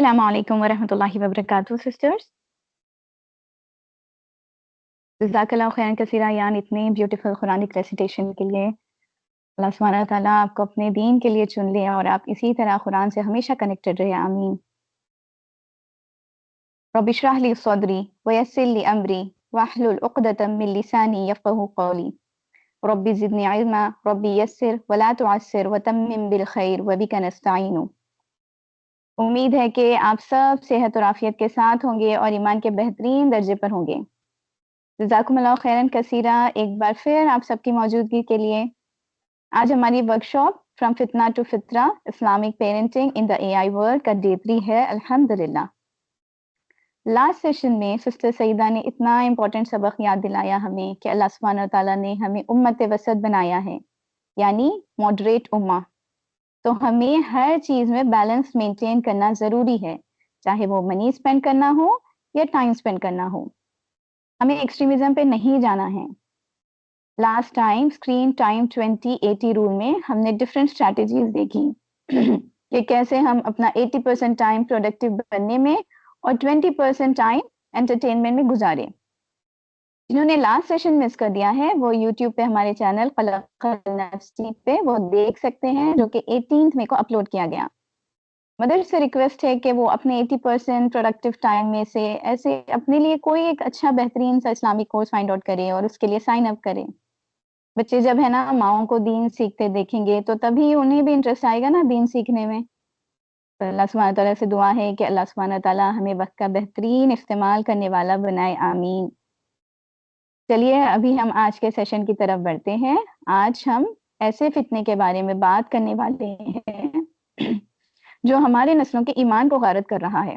السلام علیکم ورحمۃ اللہ وبرکاتہ سسٹرز. جزاک اللہ خیرن کثیرہ یان اتنی بیوٹیفل قرآنک ریسیٹیشن کے لیے. اللہ سبحانہ تعالیٰ آپ کو اپنے دین کے لیے چن لے اور آپ اسی طرح قرآن سے ہمیشہ کنیکٹڈ رہے. آمین. رب اشرح لی صدری ویسر لی امری واحلل عقدۃ من لسانی یفقہوا قولی. رب زدنی علما رب یسر ولا تعسر وتمم بالخیر وبک نستعین. امید ہے کہ آپ سب صحت اور عافیت کے ساتھ ہوں گے اور ایمان کے بہترین درجے پر ہوں گے. جزاکم اللہ خیرن کثیرہ ایک بار پھر آپ سب کی موجودگی کے لیے. آج ہماری ورکشاپ فرام فتنہ ٹو فطرہ Islamic parenting in the A I world کا ڈے 3 ہے. الحمدللہ لاسٹ سیشن میں سسٹر سعیدہ نے اتنا امپورٹنٹ سبق یاد دلایا ہمیں کہ اللہ سبحانہ تعالیٰ نے ہمیں امت وسط بنایا ہے، یعنی ماڈریٹ امہ. تو ہمیں ہر چیز میں بیلنس مینٹین کرنا ضروری ہے، چاہے وہ منی اسپینڈ کرنا ہو یا ٹائم اسپینڈ کرنا ہو. ہمیں ایکسٹریمزم پہ نہیں جانا ہے. Last time screen time 20-80 rule میں ہم نے ڈفرینٹ اسٹریٹجیز دیکھی کہ کیسے ہم اپنا 80% ٹائم پروڈکٹیو بننے میں اور 20% ٹائم انٹرٹینمنٹ میں گزارے. جنہوں نے لاسٹ سیشن مس کر دیا ہے وہ یوٹیوب پہ ہمارے چینل خلق النفسی پہ وہ دیکھ سکتے ہیں، جو کہ 18 مئی کو اپلوڈ کیا گیا. مدر سے ریکویسٹ ہے کہ وہ اپنے 80% پروڈکٹیو ٹائم میں سے ایسے اپنے لیے کوئی ایک اچھا بہترین سا اسلامک کورس فائنڈ آؤٹ کرے اور اس کے لیے سائن اپ کرے. بچے جب ہے نا ماؤں کو دین سیکھتے دیکھیں گے تو تبھی انہیں بھی انٹرسٹ آئے گا نا دین سیکھنے میں. تو اللہ سبحانہ تعالیٰ سے دعا ہے کہ اللہ سبحانہ تعالیٰ ہمیں وقت کا بہترین استعمال کرنے والا بنائے. آمین. چلیے ابھی ہم آج کے سیشن کی طرف بڑھتے ہیں. آج ہم ایسے فتنے کے بارے میں بات کرنے والے ہیں جو ہمارے نسلوں کے ایمان کو غارت کر رہا ہے.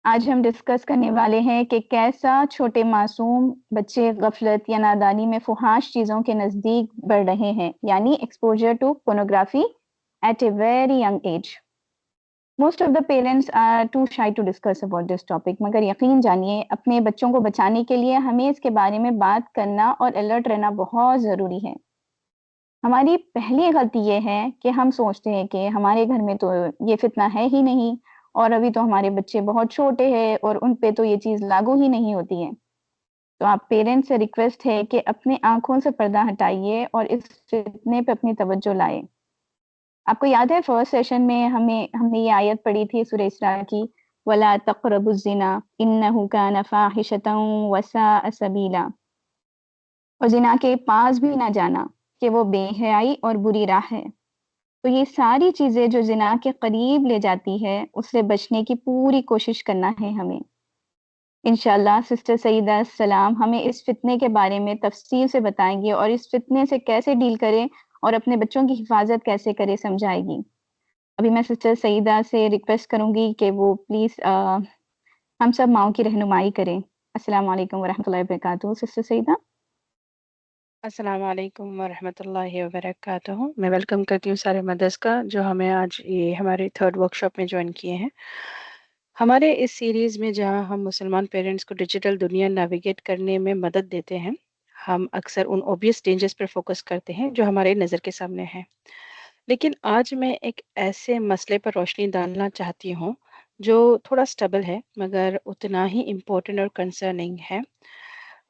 آج ہم ڈسکس کرنے والے ہیں کہ کیسا چھوٹے معصوم بچے غفلت یا نادانی میں فحاش چیزوں کے نزدیک بڑھ رہے ہیں، یعنی exposure to pornography at a very young age. Most of the parents are too shy to discuss about this topic, مگر یقین جانیے اپنے بچوں کو بچانے کے لیے ہمیں اس کے بارے میں بات کرنا اور الرٹ رہنا بہت ضروری ہے. ہماری پہلی غلطی یہ ہے کہ ہم سوچتے ہیں کہ ہمارے گھر میں تو یہ فتنہ ہے ہی نہیں اور ابھی تو ہمارے بچے بہت چھوٹے ہیں اور ان پہ تو یہ چیز لاگو ہی نہیں ہوتی ہے. تو آپ پیرنٹس سے ریکویسٹ ہے کہ اپنے آنکھوں سے پردہ ہٹائیے اور اس فتنے پہ اپنی توجہ لائے. آپ کو یاد ہے فرسٹ سیشن میں ہم نے یہ آیت پڑھی تھی سورہ اسراء کی، وَلَا تَقْرَبُوا الزِّنَا إِنَّهُ كَانَ فَاحِشَةً وَسَاءَ سَبِيلًا. اور زنا کے پاس بھی نہ جانا کہ وہ بے حیائی اور بری راہ ہے. تو یہ ساری چیزیں جو زنا کے قریب لے جاتی ہے اس سے بچنے کی پوری کوشش کرنا ہے ہمیں. انشاءاللہ سسٹر سعیدہ السلام ہمیں اس فتنے کے بارے میں تفصیل سے بتائیں گے اور اس فتنے سے کیسے ڈیل کریں اور اپنے بچوں کی حفاظت کیسے کرے سمجھائے گی. ابھی میں سسٹر سعیدہ سے ریکویسٹ کروں گی کہ وہ پلیز ہم سب ماؤں کی رہنمائی کریں. السلام علیکم ورحمۃ اللہ وبرکاتہ. سسٹر سعیدہ. السلام علیکم ورحمۃ اللہ وبرکاتہ. میں ویلکم کرتی ہوں سارے مدرس کا جو ہمیں آج یہ ہمارے تھرڈ ورکشاپ میں جوائن کیے ہیں. ہمارے اس سیریز میں جہاں ہم مسلمان پیرنٹس کو ڈیجیٹل دنیا نیویگیٹ کرنے میں مدد دیتے ہیں، ہم اکثر ان اوبیس ڈینجرز پر فوکس کرتے ہیں جو ہمارے نظر کے سامنے ہیں. لیکن آج میں ایک ایسے مسئلے پر روشنی ڈالنا چاہتی ہوں جو تھوڑا سٹیبل ہے مگر اتنا ہی امپورٹنٹ اور کنسرننگ ہے.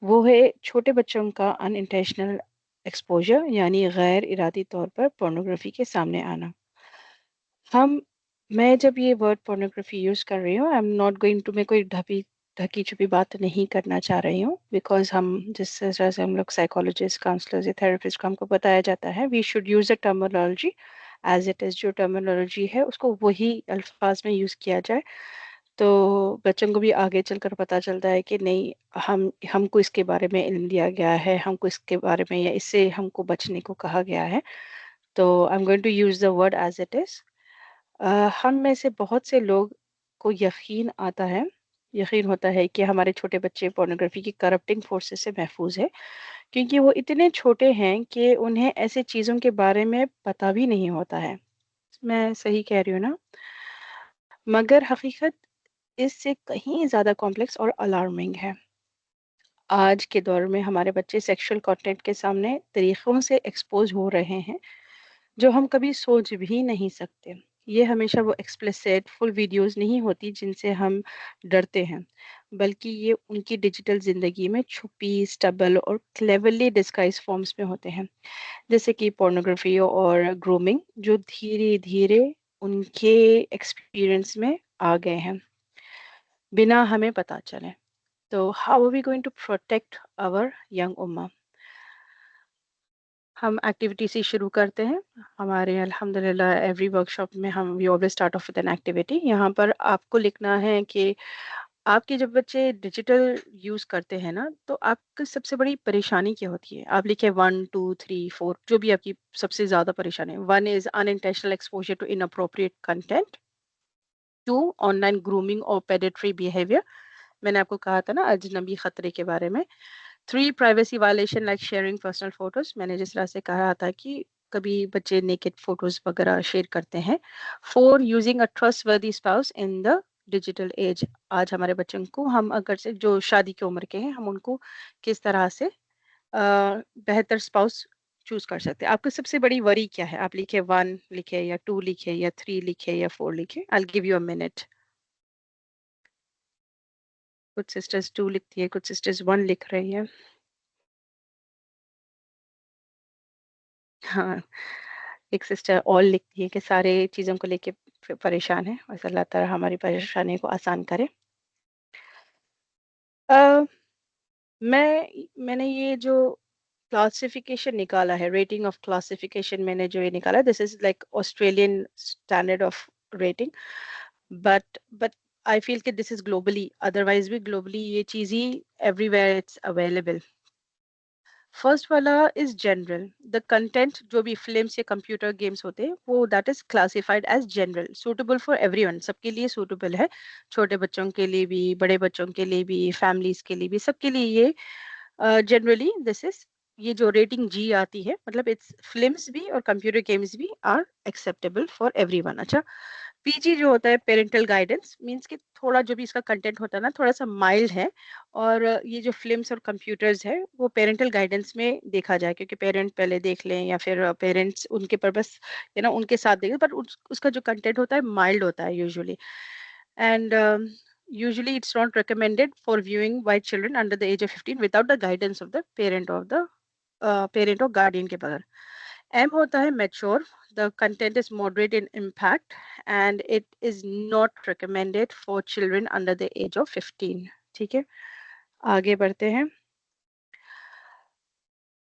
وہ ہے چھوٹے بچوں کا ان انٹینشنل ایکسپوجر، یعنی غیر ارادی طور پر پورنوگرافی کے سامنے آنا. میں جب یہ ورڈ پورنوگرافی یوز کر رہی ہوں، I am not going to, میں کوئی ڈھکی چھپی بات نہیں کرنا چاہ رہی ہوں، بیکاز ہم جس طرح سے ہم لوگ سائیکالوجسٹ، کاؤنسلرز یا تھراپسٹ کو ہم کو بتایا جاتا ہے we should use a terminology as it is. جو ٹرمینالوجی ہے اس کو وہی الفاظ میں یوز کیا جائے تو بچوں کو بھی آگے چل کر پتہ چلتا ہے کہ نہیں، ہم کو اس کے بارے میں علم دیا گیا ہے، ہم کو اس کے بارے میں یا اس سے ہم کو بچنے کو کہا گیا ہے. تو I am going to use the word as it is. ہم میں سے بہت سے لوگ کو یقین ہوتا ہے کہ ہمارے چھوٹے بچے پورنوگرافی کی کرپٹنگ فورسز سے محفوظ ہے، کیونکہ وہ اتنے چھوٹے ہیں کہ انہیں ایسے چیزوں کے بارے میں پتہ بھی نہیں ہوتا ہے. میں صحیح کہہ رہی ہوں نا؟ مگر حقیقت اس سے کہیں زیادہ کمپلیکس اور الارمنگ ہے. آج کے دور میں ہمارے بچے سیکشل کنٹینٹ کے سامنے طریقوں سے ایکسپوز ہو رہے ہیں جو ہم کبھی سوچ بھی نہیں سکتے. یہ ہمیشہ وہ ایکسپلیسٹ فل ویڈیوز نہیں ہوتی جن سے ہم ڈرتے ہیں، بلکہ یہ ان کی ڈیجیٹل زندگی میں چھپی، اسٹیبل اور کلیورلی ڈسکائز فارمز میں ہوتے ہیں، جیسے کہ پورنوگرافی اور گرومنگ، جو دھیرے دھیرے ان کے ایکسپیرئنس میں آ گئے ہیں بنا ہمیں پتہ چلے۔ تو how are we going to protect our young اما؟ ہم ایکٹیویٹی سے شروع کرتے ہیں۔ ہمارے الحمد للہ ایوری ورک شاپ میں ہم we always start off with an activity. یہاں پر آپ کو لکھنا ہے کہ آپ کے جب بچے ڈیجیٹل یوز کرتے ہیں نا، تو آپ کی سب سے بڑی پریشانی کیا ہوتی ہے؟ آپ لکھیں 1 2 3 4 جو بھی آپ کی سب سے زیادہ پریشانی ہے۔ 1 از unintentional exposure to inappropriate content. 2 on line grooming اور پیڈیٹری بیہیویئر، میں نے آپ کو کہا تھا نا اجنبی خطرے کے بارے میں۔ 3 privacy violation like sharing personal photos، میں نے جس طرح سے کہا تھا کہ کبھی بچے نیکڈ فوٹوز وغیرہ شیئر کرتے ہیں۔ 4 using a trustworthy spouse in the digital age، آج ہمارے بچوں کو ہم اگر سے جو شادی کی عمر کے ہیں، ہم ان کو کس طرح سے بہتر اسپاؤس چوز کر سکتے ہیں۔ آپ کی سب سے بڑی وری کیا ہے؟ آپ لکھے 1 لکھے یا 2 لکھے یا 3 لکھے یا 4 لکھے۔ I'll give you a minute۔ کچھ سسٹرز 2 لکھتی ہے، کچھ سسٹرز 1 لکھ رہی ہے۔ ہاں، ایک سسٹر اور لکھتی ہے کہ سارے چیزوں کو لے کے پریشان ہے، بس اللہ تعالیٰ ہماری پریشانی کو آسان کرے۔ میں نے یہ جو کلاسیفیکیشن نکالا ہے، ریٹنگ آف کلاسیفیکیشن، میں نے جو یہ نکالا، this is like Australian standard of rating, but I feel کہ دس از گلوبلی، ادروائز بھی گلوبلی یہ چیز ہی everywhere it's available. First والا از جنرل، دا کنٹینٹ جو بھی فلمس یا کمپیوٹر گیمس ہوتے ہیں وہ that is classified as general, suitable for everyone, سب کے لیے سوٹیبل ہے، چھوٹے بچوں کے لیے بھی، بڑے بچوں کے لیے بھی، فیملیز کے لیے بھی، سب کے لیے یہ جنرلی دس از، یہ جو ریٹنگ جی آتی ہے مطلب اٹس فلمس بھی اور کمپیوٹر گیمس بھی are acceptable for everyone. اچھا، پی جی جو ہوتا ہے پیرنٹل گائیڈنس، مینس کہ تھوڑا جو بھی اس کا کنٹینٹ ہوتا ہے نا تھوڑا سا مائلڈ ہے، اور یہ جو فلمس اور کمپیوٹرز ہے وہ پیرنٹل گائیڈنس میں دیکھا جائے، کیونکہ پیرنٹ پہلے دیکھ لیں یا پھر پیرنٹس ان کے پر بس ان کے ساتھ دیکھیں، بٹ اس کا جو کنٹینٹ ہوتا ہے مائلڈ ہوتا ہے usually, and usually it's not recommended for viewing by children under the age of 15 without the guidance of the parent or guardian کے بغیر۔ M ہوتا ہے mature، the content is moderate in impact and it is not recommended for children under the age of 15۔ ٹھیک ہے، آگے بڑھتے ہیں۔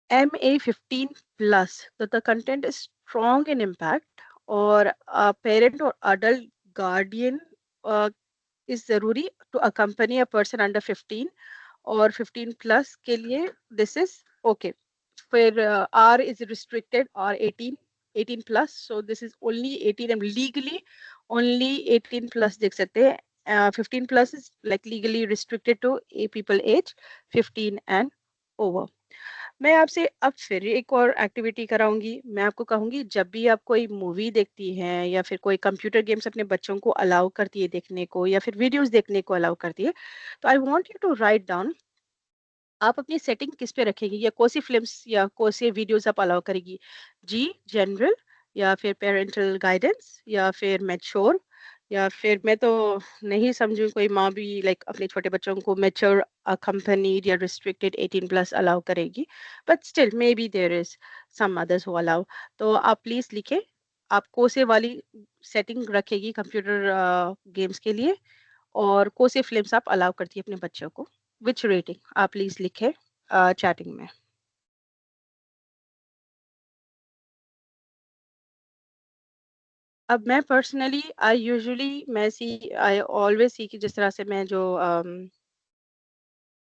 MA15 plus، the content is strong in impact اور parent اور adult guardian is ضروری to accompany a person under 15 اور 15 plus کے لیے this is okay۔ پھر R is restricted or 18 plus، so this is only 18 and legally only 18 plus دیکھ سکتے ہیں۔ 15 plus is like legally restricted to people age 15 and over۔ میں آپ سے اب پھر ایک اور ایکٹیویٹی کراؤں گی، میں آپ کو کہوں گی جب بھی آپ کوئی مووی دیکھتی ہیں یا پھر کوئی کمپیوٹر گیمس اپنے بچوں کو الاؤ کرتی ہے دیکھنے کو یا پھر ویڈیوز دیکھنے کو الاؤ کرتی ہے، تو I want you to write down آپ اپنی سیٹنگ کس پہ رکھے گی یا کون سی فلمس یا کون سی ویڈیوز آپ الاؤ کرے گی، جی جنرل یا پھر پیرنٹل گائیڈنس یا پھر میچور، یا پھر میں تو نہیں سمجھوں کوئی ماں بھی لائک اپنے چھوٹے بچوں کو میچور accompanied یا restricted 18 plus الاؤ کرے گی، but still may be there is some others ہو الاؤ۔ تو آپ پلیز لکھیں آپ کو سے والی سیٹنگ رکھے گی کمپیوٹر گیمس کے لیے، اور کون سے فلمس آپ الاؤ کرتی ہے اپنے بچوں کو، وچ ریٹنگ آپ پلیز لکھیں چیٹنگ میں۔ اب میں پرسنلی آئی آلویز سی کہ جس طرح سے میں جو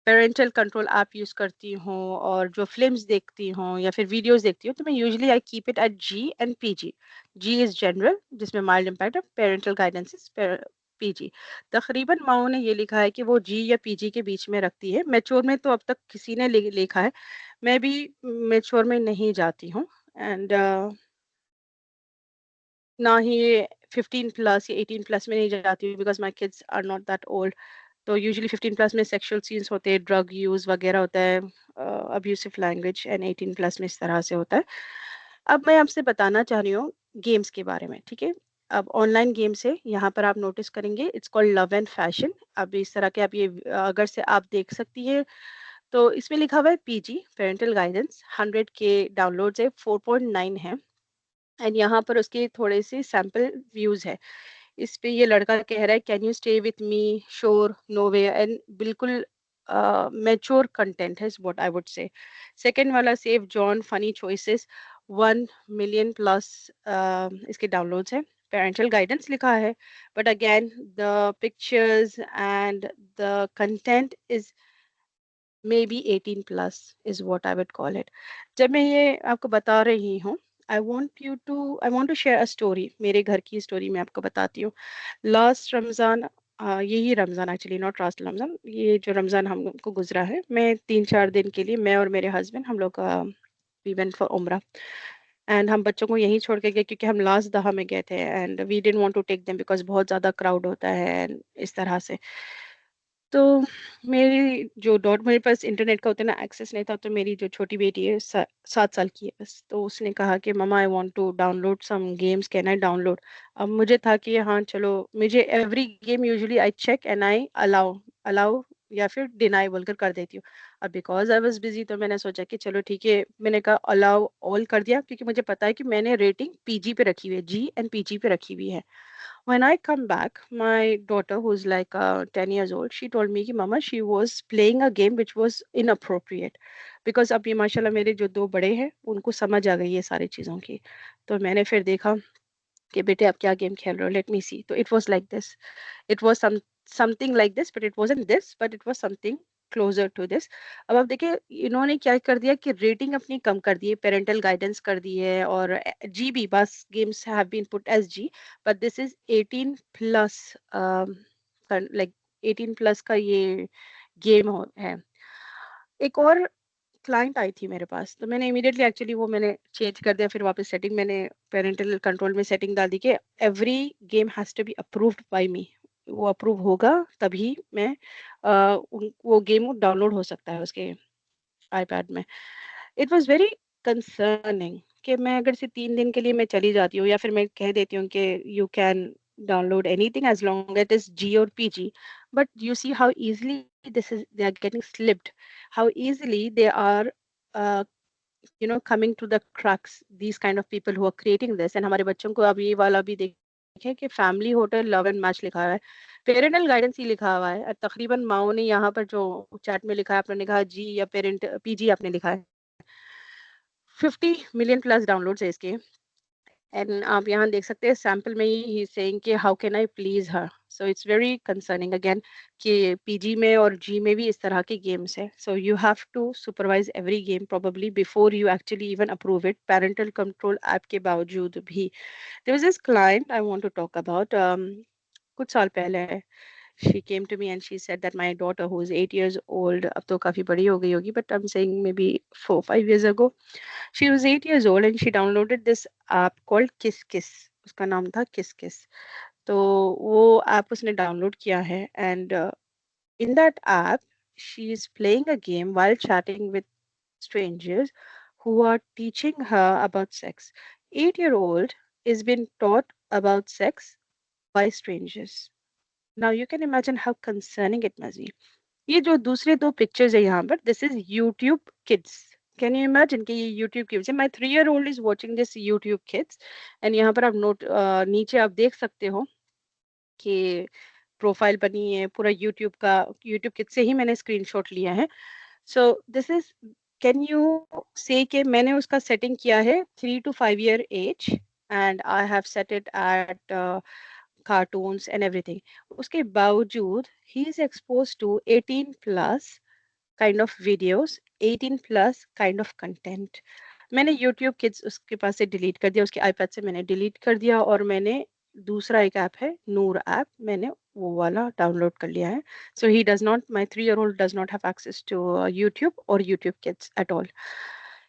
پیرنٹل کنٹرول ایپ یوز کرتی ہوں اور جو فلمس دیکھتی ہوں یا پھر ویڈیوز دیکھتی ہوں، تو میں usually I keep it at G and P G. G is general جس میں مائلڈ امپیکٹ ہے، parental guidance is P G. تقریباً ماؤں نے یہ لکھا ہے کہ وہ جی یا پی جی کے بیچ میں رکھتی ہے، میچور میں تو اب تک کسی نے لکھا ہے، میں بھی میچور میں نہیں جاتی ہوں، اینڈ نہ ہی 15 پلس یا 18 پلس میں نہیں جاتی ہوں، because my kids are not that old. تو یوزلی 15 پلس میں سیکشل سینس ہوتے ہیں، ڈرگ یوز وغیرہ ہوتا ہے، ابیوسو لینگویج، اینڈ 18 پلس میں اس طرح سے ہوتا ہے۔ اب میں آپ سے بتانا چاہ رہی ہوں گیمس کے بارے میں، ٹھیک ہے؟ اب آن لائن گیمس ہے، یہاں پر آپ نوٹس کریں گے it's called love and fashion. اب اس طرح کے آپ یہ اگر سے آپ دیکھ سکتی ہے تو اس میں لکھا ہوا ہے P G parental guidance. 100K download ہے، 4.9 ہے. اینڈ یہاں پر اس کے تھوڑے سے سیمپل ویوز ہے. اس پہ یہ لڑکا کہہ رہا ہے can you stay with me, sure no way, and بالکل میچور کنٹینٹ ہے what I would say. Second والا سیف جان فنی چوائسیز، 1 ملین پلس اس کے ڈاؤن لوڈس ہیں. پیرنٹل گائیڈنس لکھا ہے but again the pictures and the content is may be 18 plus is what I would call it. جب میں یہ آپ کو بتا رہی ہوں I want to share a story. میرے گھر کی اسٹوری میں آپ کو بتاتی ہوں. لاسٹ رمضان، یہی رمضان ایکچولی ناٹ لاسٹ رمضان، یہ جو رمضان ہم کو گزرا ہے، میں 3-4 دن کے لیے میں اور میرے ہسبینڈ ہم لوگ وی وینٹ فار عمرہ. اینڈ ہم بچوں کو یہیں چھوڑ کے گئے کیونکہ ہم لاسٹ دہا میں گئے تھے and we didn't want to take them because بہت زیادہ کراؤڈ ہوتا ہے اس طرح سے. تو میری جو میرے پاس انٹرنیٹ کا اتنا ایکسیس نہیں تھا، تو میری جو چھوٹی بیٹی ہے 7 سال کی ہے بس، تو اس نے کہا کہ مما I want to download some games, can I download. اب مجھے تھا کہ ہاں چلو، مجھے every game usually I check and I allow یا پھر ڈینائی بول کر دیتی ہوں. اب بیکاز آئی واز بزی تو میں نے سوچا کہ چلو ٹھیک ہے، میں نے کہا الاؤ آل کر دیا کیونکہ مجھے پتا ہے کہ میں نے ریٹنگ پی جی پہ رکھی ہوئی ہے، جی اینڈ پی جی پہ رکھی ہوئی ہے. When I come back, my daughter, who's like 10 years old, she told me, Mama, she was playing a game which was inappropriate. Because اب یہ ماشاء اللہ میرے جو 2 بڑے ہیں ان کو سمجھ آ گئی ہے ساری چیزوں کی. تو میں نے پھر دیکھا کہ بیٹے آپ کیا گیم کھیل رہے ہو، لیٹ می سی. تو it was like this, it was something like this, but it wasn't this, but it was something closer to this. اب آپ دیکھیں انہوں نے کیا کر دیا کہ ریٹنگ اپنی کم کر دی ہے، پیرنٹل گائیڈنس کر دی ہے، اور جی بھی بس games have been put as G, but this is 18 plus, like 18 plus کا یہ گیم ہے. ایک اور کلائنٹ آئی تھی میرے پاس، تو میں نے امیڈیٹلی ایکچولی وہ میں نے چینج کر دیا، پھر واپس سیٹنگ میں نے پیرنٹل کنٹرول میں سیٹنگ ڈال دی کہ every game has to be approved by me. وہ اپروو ہوگا تبھی میں وہ گیم ڈاؤن لوڈ ہو سکتا ہے اس کے آئی پیڈ میں. اٹ واز ویری کنسرننگ کہ میں اگر سے 3 دن کے لیے میں چلی جاتی ہوں یا پھر میں کہہ دیتی ہوں کہ you can download anything as long it is G اور P G, but you see how easily they are getting slipped, how easily they are coming to the crux, these kind of people who are creating this. And ہمارے بچوں کو اب یہ والا بھی دیکھیں کہ family hotel love and match لکھا ہوا ہے، پیرنٹل گائیڈنس ہی لکھا ہوا ہے. تقریباً ماؤں نے یہاں پر جو چیٹ میں لکھا ہے، آپ نے لکھا جی یا پیرنٹ پی جی آپ نے لکھا ہے. 50 ملین پلس ڈاؤن لوڈس ہے اس کے. اینڈ آپ یہاں دیکھ سکتے ہیں سیمپل میں ہی سیئنگ کہ how can I please her. So it's very concerning again کہ پی جی میں اور جی میں بھی اس طرح کے گیمس ہیں. So you have to supervise every game probably before you actually even approve it. Parental control app کے باوجود بھی. There was this client I want to talk about. کچھ سال پہلے she came to me and she said that my daughter, who is 8 years old, اب تو کافی بڑی ہو گئی ہوگی, but I'm saying maybe 4-5 years ago, she was 8 years old and she downloaded this app called Kiss Kiss. اس کا نام تھا Kiss Kiss. تو وہ ایپ اس نے ڈاؤن لوڈ کیا ہے and in that app she is playing a game while chatting with strangers who are teaching her about sex. 8-year-old is being taught about sex by strangers. Now you can imagine how concerning it must be. یہ جو دوسرے 2 pictures ہے یہاں پر, this is YouTube Kids. Can you imagine کہ یہ YouTube Kids ہے. My 3-year-old is watching this YouTube Kids. And یہاں پر آپ نیچے آپ دیکھ سکتے ہو کہ پروفائل بنی ہے پورا یوٹیوب کا. یوٹیوب Kids سے ہی میں نے اسکرین شاٹ لیا ہے. سو دس از, کین یو سے کہ میں نے اس کا سیٹنگ کیا ہے 3 to 5 year age and I have set it at cartoons and everything. اس کے باوجود he is exposed to 18 plus kind of videos, 18 plus kind of content. میں نے YouTube Kids اس کے پاس سے ڈیلیٹ کر دیا, اس کے آئی پیڈ سے میں نے ڈیلیٹ کر دیا, اور میں نے دوسرا ایک ایپ ہے نور ایپ, میں نے وہ والا ڈاؤن لوڈ کر لیا ہے. So he does not, my 3-year-old does not have access to YouTube اور یوٹیوب Kids ایٹ آل.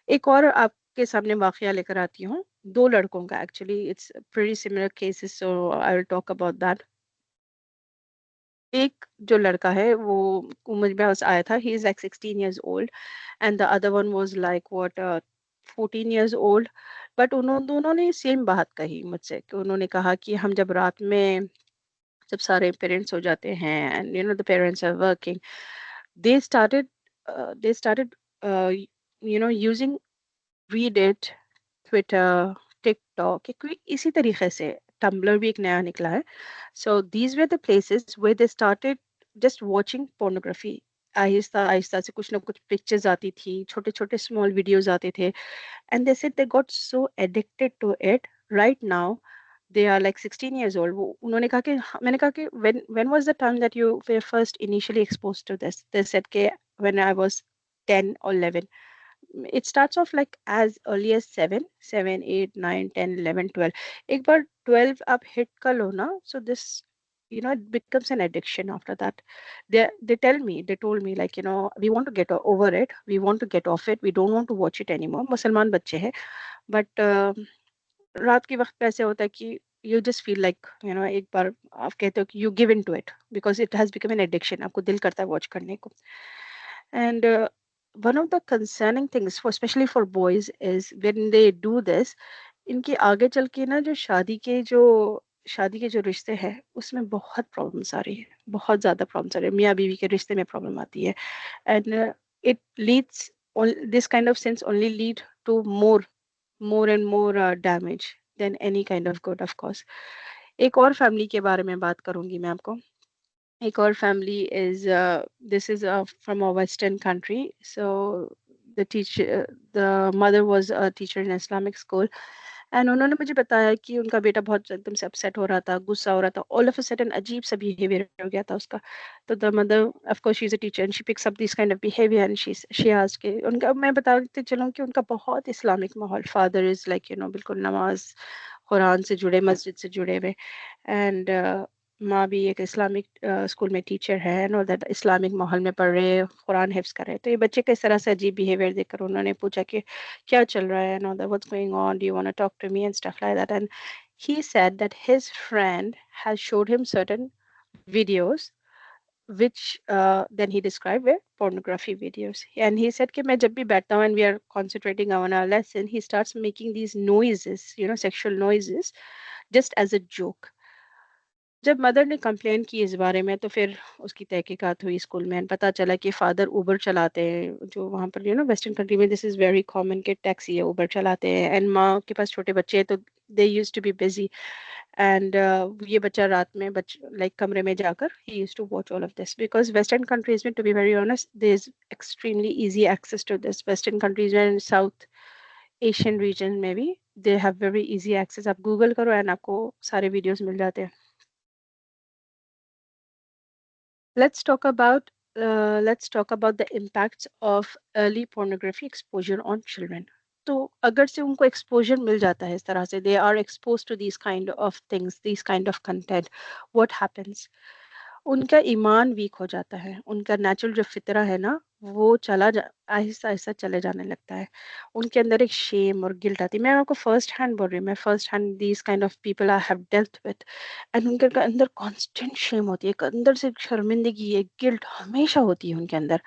ایک اور آپ کے سامنے واقعہ لے کر آتی ہوں, 2 لڑکوں کا. Actually it's pretty similar cases, so I will talk about that. ایک جو لڑکا ہے وہ مجھ میں آیا تھا, he is like 16 years old and the other one was like what 14 years old. But انہوں دونوں نے سیم بات کہی مجھ سے کہ انہوں نے کہا کہ ہم جب رات میں جب سارے پیرنٹس ہو جاتے ہیں and you know the parents are working, they started they started you know using Reddit, Twitter, TikTok, کوئی اسی طریقے سے ٹمبلر بھی ایک نیا نکلا ہے. So these were the places where they started just watching pornography. آہستہ آہستہ سے کچھ نہ کچھ پکچرز آتی تھی, چھوٹے چھوٹے اسمال ویڈیوز آتے تھے, and they said they got so addicted to it. Right now they are like 16 years old. انہوں نے کہا کہ میں نے کہا کہ when was the time that you were first initially exposed to this? They said کہ when I was 10 or 11. It starts off like as early as 7, 7, 8, 9, 10, 11, 12. ایک بار 12 آپ hit کر لو نا, so this, you know, it becomes an addiction after that. They told me like, you know, we want to get over it, we want to get off it, we don't want to watch it anymore. مسلمان بچے ہیں, but رات کے وقت پہ ایسے ہوتا ہے کہ you just feel like you know, ایک بار آپ کہتے ہو کہ you give in to it because it has become an addiction, آپ کو دل کرتا ہے واچ کرنے کو. And one of the concerning things for specially for boys is when they do this, ان کی آگے چل کے نا جو شادی کے جو رشتے ہیں اس میں بہت پرابلمس آ رہی ہے, بہت زیادہ پرابلمس آ رہی ہے, میاں بیوی کے رشتے میں پرابلم آتی ہے. And it leads, this kind of sense only lead to more and more damage than any kind of good, of course. ایک اور فیملی کے بارے میں بات کروں گی میں آپ کو. ایک اور family is this is from a western country. So the mother was a teacher in Islamic school, and انہوں نے مجھے بتایا کہ ان کا بیٹا بہت ایک دم سے اپسیٹ ہو رہا تھا, غصہ ہو رہا تھا, آل آف اے سڈن عجیب سا بیہیویئر ہو گیا تھا اس کا. تو the mother of course she is a teacher and she picks up these kind of behaviour and she asked کہ ان کا, میں بتاتے چلوں کہ ان کا بہت اسلامک ماحول, father is like you know بالکل نماز قرآن سے جڑے, مسجد سے جڑے ہوئے, اینڈ ماں بھی ایک اسلامک اسکول میں ٹیچر ہے, اور دیٹ اسلامک ماحول میں پڑھ رہے, قرآن حفظ کر رہے. تو یہ بچے کا اس طرح سے عجیب بیہیویئر دیکھ کر انہوں نے پوچھا کہ کیا چل رہا ہے, نو what's going on, do you want to talk to me and stuff like that. And he said that his friend has showed him certain videos which then he described were pornography videos. And he said کہ میں جب بھی بیٹھتا ہوں and we are concentrating on our lesson, he starts making these noises, you know, sexual noises just as a joke. جب mother نے complain کی اس بارے میں تو پھر اس کی تحقیقات ہوئی اسکول میں, پتہ چلا کہ فادر اوبر چلاتے ہیں, جو وہاں پر یو نو ویسٹرن کنٹری میں دس از ویری کامن کہ ٹیکسی ہے, اوبر چلاتے ہیں, اینڈ ماں کے پاس چھوٹے بچے ہیں تو they use to be busy, and یہ بچہ رات میں لائک کمرے میں جا کر ہی use to watch all of this, because western countries میں to be very honest there is extremely easy access to this. Western countries میں ساؤتھ ایشین ریجن میں بھی they have very easy access. آپ گوگل کرو and آپ کو سارے videos مل جاتے ہیں. Let's talk about the impacts of early pornography exposure on children. تو اگر سے ان کو ایکسپوجر مل جاتا ہے اس طرح سے, they are exposed to these kind of things, these kind of content, what happens? ان کا ایمان ویک ہو جاتا ہے, ان کا نیچرل جو فطرہ ہے نا وہ آہستہ آہستہ چلے جانے لگتا ہے. ان کے اندر ایک شیم اور گلٹ آتی ہے. میں آپ کو فرسٹ ہینڈ بول رہی ہوں, میں first hand these kind of people I have dealt with, and ان کے اندر کانسٹنٹ شیم ہوتی ہے, ایک اندر سے شرمندگی, ایک گلٹ ہمیشہ ہوتی ہے ان کے اندر.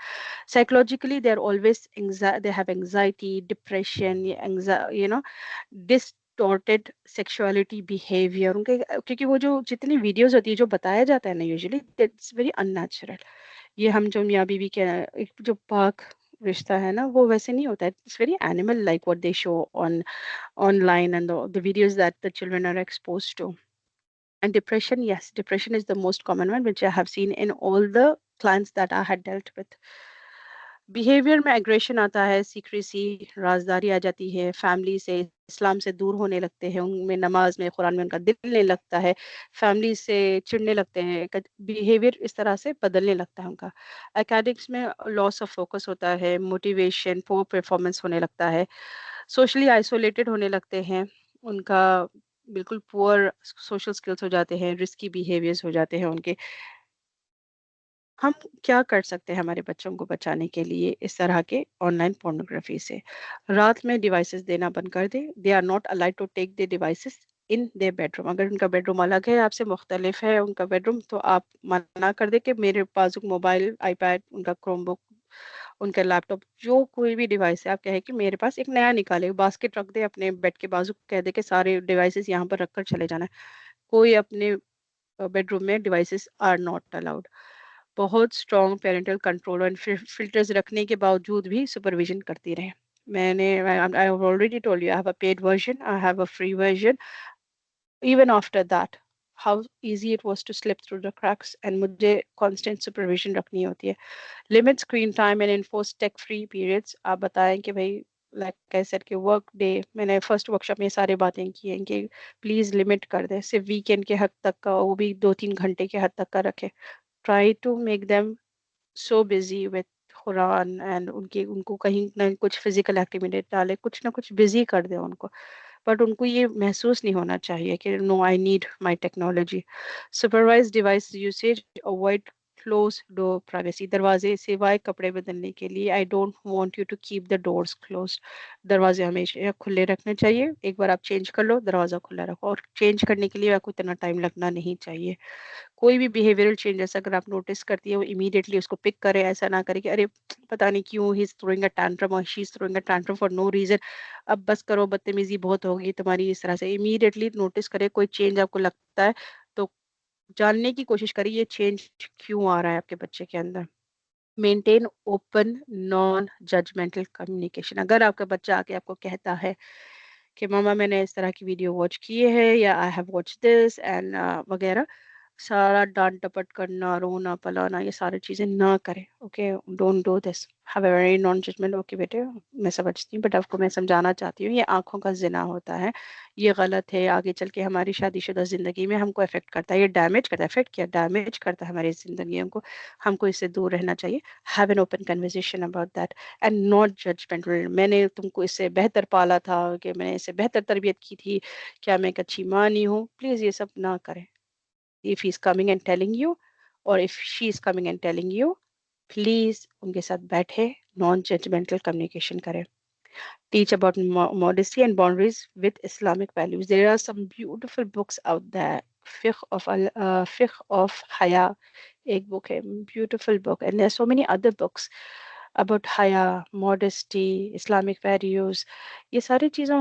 Psychologically they are always they have anxiety, depression, you know distorted sexuality behaviour. ان کے کیونکہ وہ جو جتنی ویڈیوز ہوتی ہے جو بتایا جاتا ہے نا usually that's very in natural. یہ ہم جو میاں بیوی کے جو پاک رشتہ ہے نا وہ ویسے نہیں ہوتا ہے. It's very animal like what they show online and the videos that the children are exposed to. And depression, yes, depression is the most common one which I have seen in all the clients that I had dealt with. Behaviour میں aggression آتا ہے, secrecy, رازداری آ جاتی ہے, family سے اسلام سے دور ہونے لگتے ہیں, ان میں نماز میں قرآن میں ان کا دل نہیں لگتا ہے, فیملی سے چڑنے لگتے ہیں, بیہیویئر اس طرح سے بدلنے لگتا ہے ان کا. اکیڈمکس میں لاس آف فوکس ہوتا ہے, موٹیویشن, پور پرفارمنس ہونے لگتا ہے, سوشلی آئسولیٹڈ ہونے لگتے ہیں, ان کا بالکل پور سوشل اسکلس ہو جاتے ہیں, رسکی بیہیویئرز ہو جاتے ہیں ان کے. ہم کیا کر سکتے ہیں ہمارے بچوں کو بچانے کے لیے اس طرح کے آن لائن پورنوگرافی سے؟ رات میں ڈیوائسز دینا بند کر دیں. They are not allowed to take the devices in their bedroom. اگر ان کا بیڈ روم الگ ہے, آپ سے مختلف ہے ان کا بیڈ روم, تو آپ منع کر دیں کہ میرے پاس موبائل, آئی پیڈ, ان کا کروم بک ان کا لیپ ٹاپ جو کوئی بھی ڈیوائس ہے آپ کہیں کہ میرے پاس ایک نیا نکالے, باسکٹ رکھ دے اپنے بیڈ کے بازو, کہہ دے کہ سارے ڈیوائسز یہاں پر رکھ کر چلے جانا ہے. کوئی اپنے بیڈ روم میں ڈیوائسز آر ناٹ الاؤڈ. بہت اسٹرانگ پیرنٹل کنٹرول اور فلٹرز رکھنے کے باوجود بھی سپرویژن کرتی رہے. میں نے I have already told you I have a paid version, I have a free version. Even after that, how easy it was to slip through the cracks, and مجھے constant supervision رکھنی ہوتی ہے. Limit screen time and enforce tech free periods. آپ بتائیں کہ بھائی like I said کہ work day, میں نے فرسٹ ورک شاپ میں یہ سارے باتیں کی ہیں کہ پلیز لمٹ کر دیں, صرف ویکینڈ کے حد تک کا, وہ بھی 2-3 گھنٹے کے حد تک کا رکھے. Try to make them so busy with Quran and ان کو کہیں نہ کچھ فزیکل ایکٹیویٹی ڈالے, کچھ نہ کچھ بزی کر دے ان کو, بٹ ان کو یہ محسوس نہیں ہونا چاہیے کہ no I need my technology. Supervise device usage, avoid close door privacy. دروازے سوائے کپڑے بدلنے کے لیے I don't want you to keep the doors close. دروازے ہمیشہ کھلے رکھنے چاہیے. ایک بار آپ چینج کر لو, دروازہ کھلا رکھو, اور چینج کرنے کے لیے آپ کو اتنا ٹائم لگنا نہیں چاہیے. کوئی بھی بیہیویئرل چینجز اگر آپ نوٹس کرتی ہے وہ امیڈیٹلی اس کو پک کرے. ایسا نہ کرے کہ ارے پتہ نہیں کیوں ہی از تھروئنگ اے ٹینٹرم اور she is throwing a tantrum for no reason, اب بس کرو, بدتمیزی بہت ہوگی تمہاری. اس طرح سے امیڈیٹلی نوٹس کرے. کوئی چینج آپ کو لگتا ہے تو جاننے کی کوشش کرے یہ چینج کیوں آ رہا ہے آپ کے بچے کے اندر. Maintain open non judgmental communication. اگر آپ کا بچہ آ کے آپ کو کہتا ہے کہ ماما میں نے اس طرح کی ویڈیو واچ کی ہے, یا I have watch this and وغیرہ, سارا ڈانٹ ڈپٹ کرنا, رونا پلانا, یہ ساری چیزیں نہ کرے. Okay, don't do this. Have a very non judgement. Okay بیٹے میں سمجھتی ہوں, بٹ آپ کو میں سمجھانا چاہتی ہوں یہ آنکھوں کا زنا ہوتا ہے, یہ غلط ہے, آگے چل کے ہماری شادی شدہ زندگی میں ہم کو افیکٹ کرتا ہے, یہ ڈیمیج کرتا ہے. افیکٹ کیا, ڈیمیج کرتا ہے ہماری زندگیوں کو. ہم کو اس سے دور رہنا چاہیے. Have an open conversation about that and not judgemental. میں نے تم کو اس سے بہتر پالا تھا, کہ میں نے اس سے بہتر تربیت کی تھی, کیا میں ایک اچھی ماں نہیں ہوں. پلیز یہ سب نہ کریں. if he is coming and telling you, or if she is coming and telling you, please ان کے ساتھ بیٹھے, نان ججمنٹل کمیونیکیشن کریں. Teach about modesty and boundaries with Islamic values. There are some beautiful books out there. Fiqh of Haya, ایک book ہے, beautiful book, and there are so many other books about Haya, modesty, Islamic values. یہ ساری چیزیں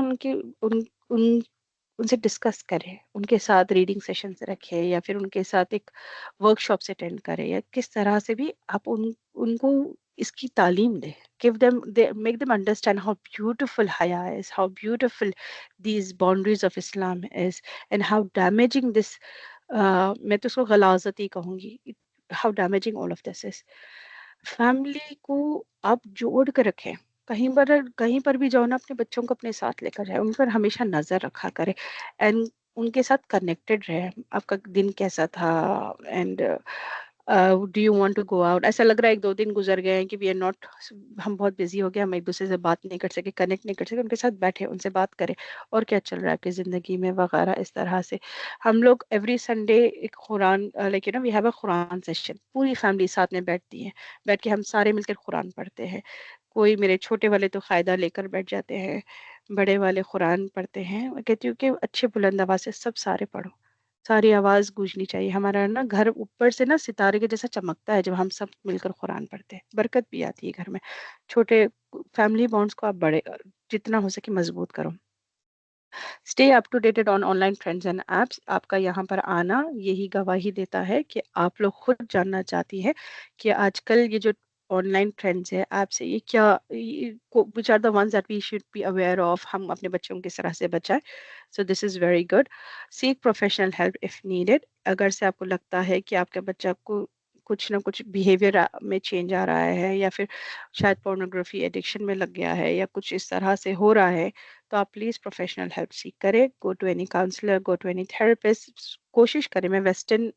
ان سے discuss کرے, ان کے ساتھ reading sessions رکھے, یا پھر ان کے ساتھ ایک ورک شاپس اٹینڈ کرے, یا کس طرح سے بھی آپ ان کو اس کی تعلیم دیں. give them make them understand how beautiful haya is, how beautiful these boundaries of Islam is, and how damaging this میں تو اس کو غلاظت ہی کہوں گی, how damaging all of this is. Family کو آپ جوڑ کے رکھیں. کہیں پر بھی جاؤ نا, اپنے بچوں کو اپنے ساتھ لے کر جائے, ان پر ہمیشہ نظر رکھا کرے, اینڈ ان کے ساتھ کنیکٹڈ رہے. آپ کا دن کیسا تھا, and do you want to go out. ایسا لگ رہا ہے 1-2 دن گزر گئے ہیں کہ وی آر ناٹ, ہم بہت بزی ہو گئے, ہم ایک دوسرے سے بات نہیں کر سکے, کنیکٹ نہیں کر سکے. ان کے ساتھ بیٹھے, ان سے بات کرے, اور کیا چل رہا ہے آپ کی زندگی میں وغیرہ. اس طرح سے ہم لوگ ایوری سنڈے ایک Quran, like you know we have a Quran session, پوری فیملی ساتھ میں بیٹھتی ہے, بیٹھ کے ہم سارے مل کر قرآن پڑھتے ہیں. کوئی میرے چھوٹے والے تو قاعدہ لے کر بیٹھ جاتے ہیں, بڑے والے قرآن پڑھتے ہیں. میں کہتی ہوں کہ اچھے بلند آواز سے سب سارے پڑھو, ساری آواز گونجنی چاہیے. ہمارا نا گھر اوپر سے نا ستارے کے جیسا چمکتا ہے جب ہم سب مل کر قرآن پڑھتے ہیں. برکت بھی آتی ہے گھر میں. چھوٹے فیملی بانڈس کو آپ بڑے جتنا ہو سکے مضبوط کرو. Stay up to dated on online trends and apps. آپ کا یہاں پر آنا یہی گواہی دیتا ہے کہ آپ لوگ خود جاننا چاہتی ہیں کہ آج کل یہ جو آن لائن ٹرینڈز ہے ایپ سے, یہ کیا, which are the ones that we should be aware of. ہم اپنے بچوں کو کس طرح سے بچائیں. So this is very good. Seek professional help if needed. اگر سے آپ کو لگتا ہے کہ آپ کے بچہ کو کچھ نہ کچھ بیہیویئر میں چینج آ رہا ہے, یا پھر شاید پورنوگرافی ایڈکشن میں لگ گیا ہے, یا کچھ اس طرح سے ہو رہا ہے, تو آپ پلیز پروفیشنل ہیلپ سیکھ کریں. Go to any counsellor, go to any therapist. کوشش کریں, میں ویسٹرن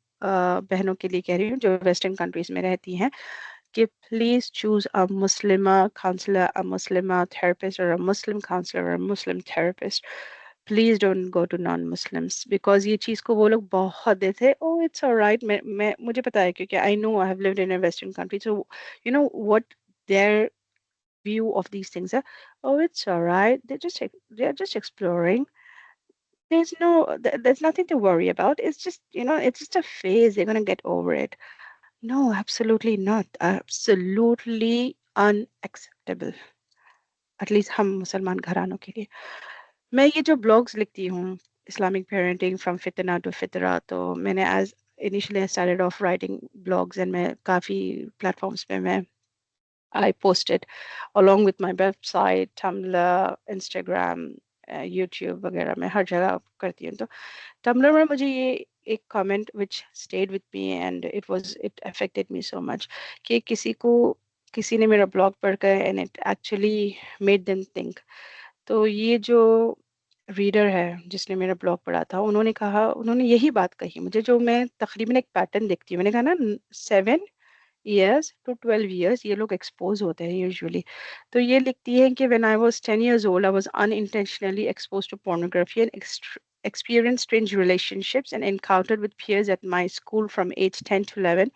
بہنوں کے لیے کہہ رہی ہوں جو ویسٹرن کنٹریز میں رہتی ہیں, کہ پلیز چوز اے مسلمہ کاؤنسلر, اے مسلمہ تھراپسٹ, اور اے مسلم کاؤنسلر, اور a Muslim therapist. Please don't go to non Muslims, because یہ چیز کو وہ لوگ بہت دیتے. او اٹس آلرائٹ, میں مجھے پتا ہے کیونکہ I know I have lived in a western country, so you know what their view of these things are. Oh, it's all right, they're just exploring. There's nothing to worry about. It's just, it's just a phase, they're going to get over it. No, absolutely not. Absolutely unacceptable, at least ہم مسلمان گھرانوں کے لیے. میں یہ جو blogs لکھتی ہوں اسلامک پیرنٹنگ فرام فتنہ ٹو فطرہ، تو میں نے as initially I started off writing blogs and میں کافی پلیٹفارمس پہ میں I posted along with my website, Tumblr, Instagram, YouTube وغیرہ میں ہر جگہ کرتی ہوں. تو ٹمبلر میں مجھے یہ ایک comment which stayed with me and it affected me so much کہ کسی نے میرا بلاگ پڑھ کر and it actually made them think. تو یہ جو ریڈر ہے جس نے میرا بلاگ پڑھا تھا، انہوں نے یہی بات کہی مجھے، جو میں تقریباً ایک پیٹرن دیکھتی ہوں. میں نے کہا نا 7 years to 12 years یہ لوگ ایکسپوز ہوتے ہیں یوزلی. تو یہ لکھتی ہے کہ when I was 10 years old I was unintentionally exposed to pornography and experienced strange relationships and encountered with peers at my school from age 10 to 11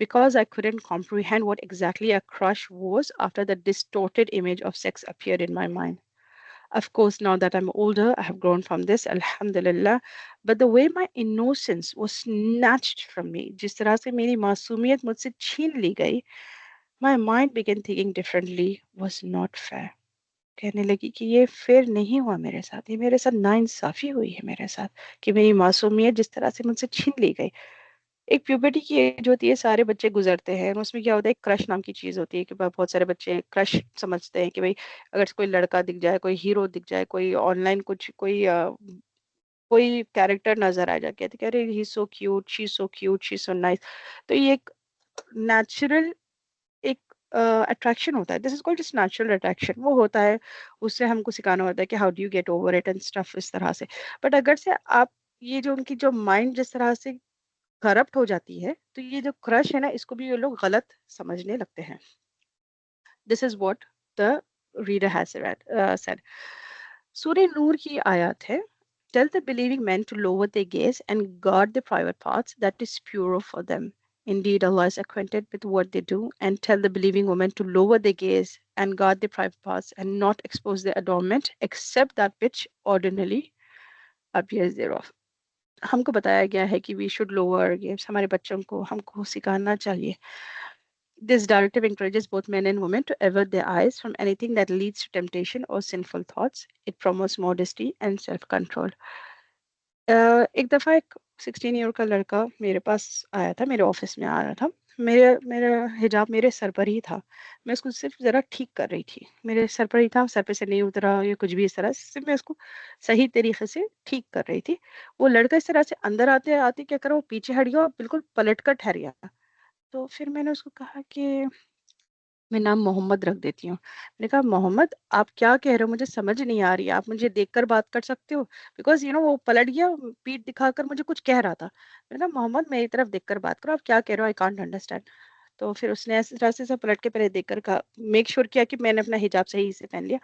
because I couldn't comprehend what exactly a crush was after the distorted image of sex appeared in my mind. Of course, now that I'm older, I have grown from this, alhamdulillah. But the way my innocence was snatched from me, جس طرح سے میری معصومیت مجھ سے چھین لی گئی, my mind began thinking differently, was not fair. کہنے لگی کہ یہ فیئر نہیں ہوا میرے ساتھ، یہ میرے ساتھ ناانصافی ہوئی ہے میرے ساتھ، کہ میری معصومیت جس طرح سے مجھ سے چھین لی گئی. ایک پیوبرٹی کی ایج ہوتی ہے، سارے بچے گزرتے ہیں، اس میں کیا ہوتا ہے، ایک کرش نام کی چیز ہوتی ہے کہ بہت سارے بچے کرش سمجھتے ہیں کہ بھئی اگر کوئی لڑکا دکھ جائے، کوئی ہیرو دکھ جائے، کوئی آن لائن کچھ کوئی کیریکٹر نظر آ جائے، کہتے کہ ارے ہی سو کیوٹ، شی سو کیوٹ، شی سو نائس. تو یہ ایک نیچرل ایک اٹریکشن ہوتا ہے. دس از کالڈ نیچرل اٹریکشن. وہ ہوتا ہے، اس سے ہم کو سکھانا ہوتا ہے کہ how do you get over it and stuff اس طرح سے. بٹ اگر سے آپ یہ جو ان کی جو مائنڈ جس طرح سے کرپٹ ہو جاتی ہے، تو یہ جو کرش ہے نا، اس کو بھی یہ لوگ غلط سمجھنے لگتے ہیں. This is what the reader has said. سورہ نور کی آیات ہے، Tell the believing men to lower their gaze and guard their private parts, that is purer for them. Indeed, Allah is acquainted with what they do. And tell the believing women to lower their gaze and guard their private parts and not expose their adornment except that which ordinarily appears thereof. ہم کو بتایا گیا ہے کہ we should lower games, ہمارے بچوں کو ہم کو سکھانا چاہیے. This directive encourages both men and women to avert their eyes from anything that leads to temptation or sinful thoughts. It promotes modesty and self-control. ایک دفعہ ایک 16 ایئر کا لڑکا میرے پاس آیا تھا، میرے آفس میں آ رہا تھا. میرا حجاب میرے سر پر ہی تھا، میں اس کو صرف ذرا ٹھیک کر رہی تھی. میرے سر پر ہی تھا، سر پہ سے نہیں اترا یا کچھ بھی اس طرح، صرف میں اس کو صحیح طریقے سے ٹھیک کر رہی تھی. وہ لڑکا اس طرح سے اندر آتے آتے کیا کرا، وہ پیچھے ہٹ گیا اور بالکل پلٹ کر ٹھہر گیا. تو پھر میں نے اس کو کہا کہ میں نام محمد رکھ دیتی ہوں. میں نے کہا محمد آپ کیا کہہ رہے ہو، مجھے سمجھ نہیں آ رہی ہے، آپ مجھے دیکھ کر بات کر سکتے ہو؟ بیکاز وہ پلٹ گیا، پیٹ دکھا کر مجھے کچھ کہہ رہا تھا. میں نے کہا محمد میری طرف دیکھ کر بات کرو، آپ کیا کہہ رہے ہو، آئی کانٹ انڈرسٹینڈ. تو پھر اس نے ایسے راستے سے پلٹ کے پہلے دیکھ کر کہا، میک شور کیا کہ میں نے اپنا حجاب صحیح سے پہن لیا.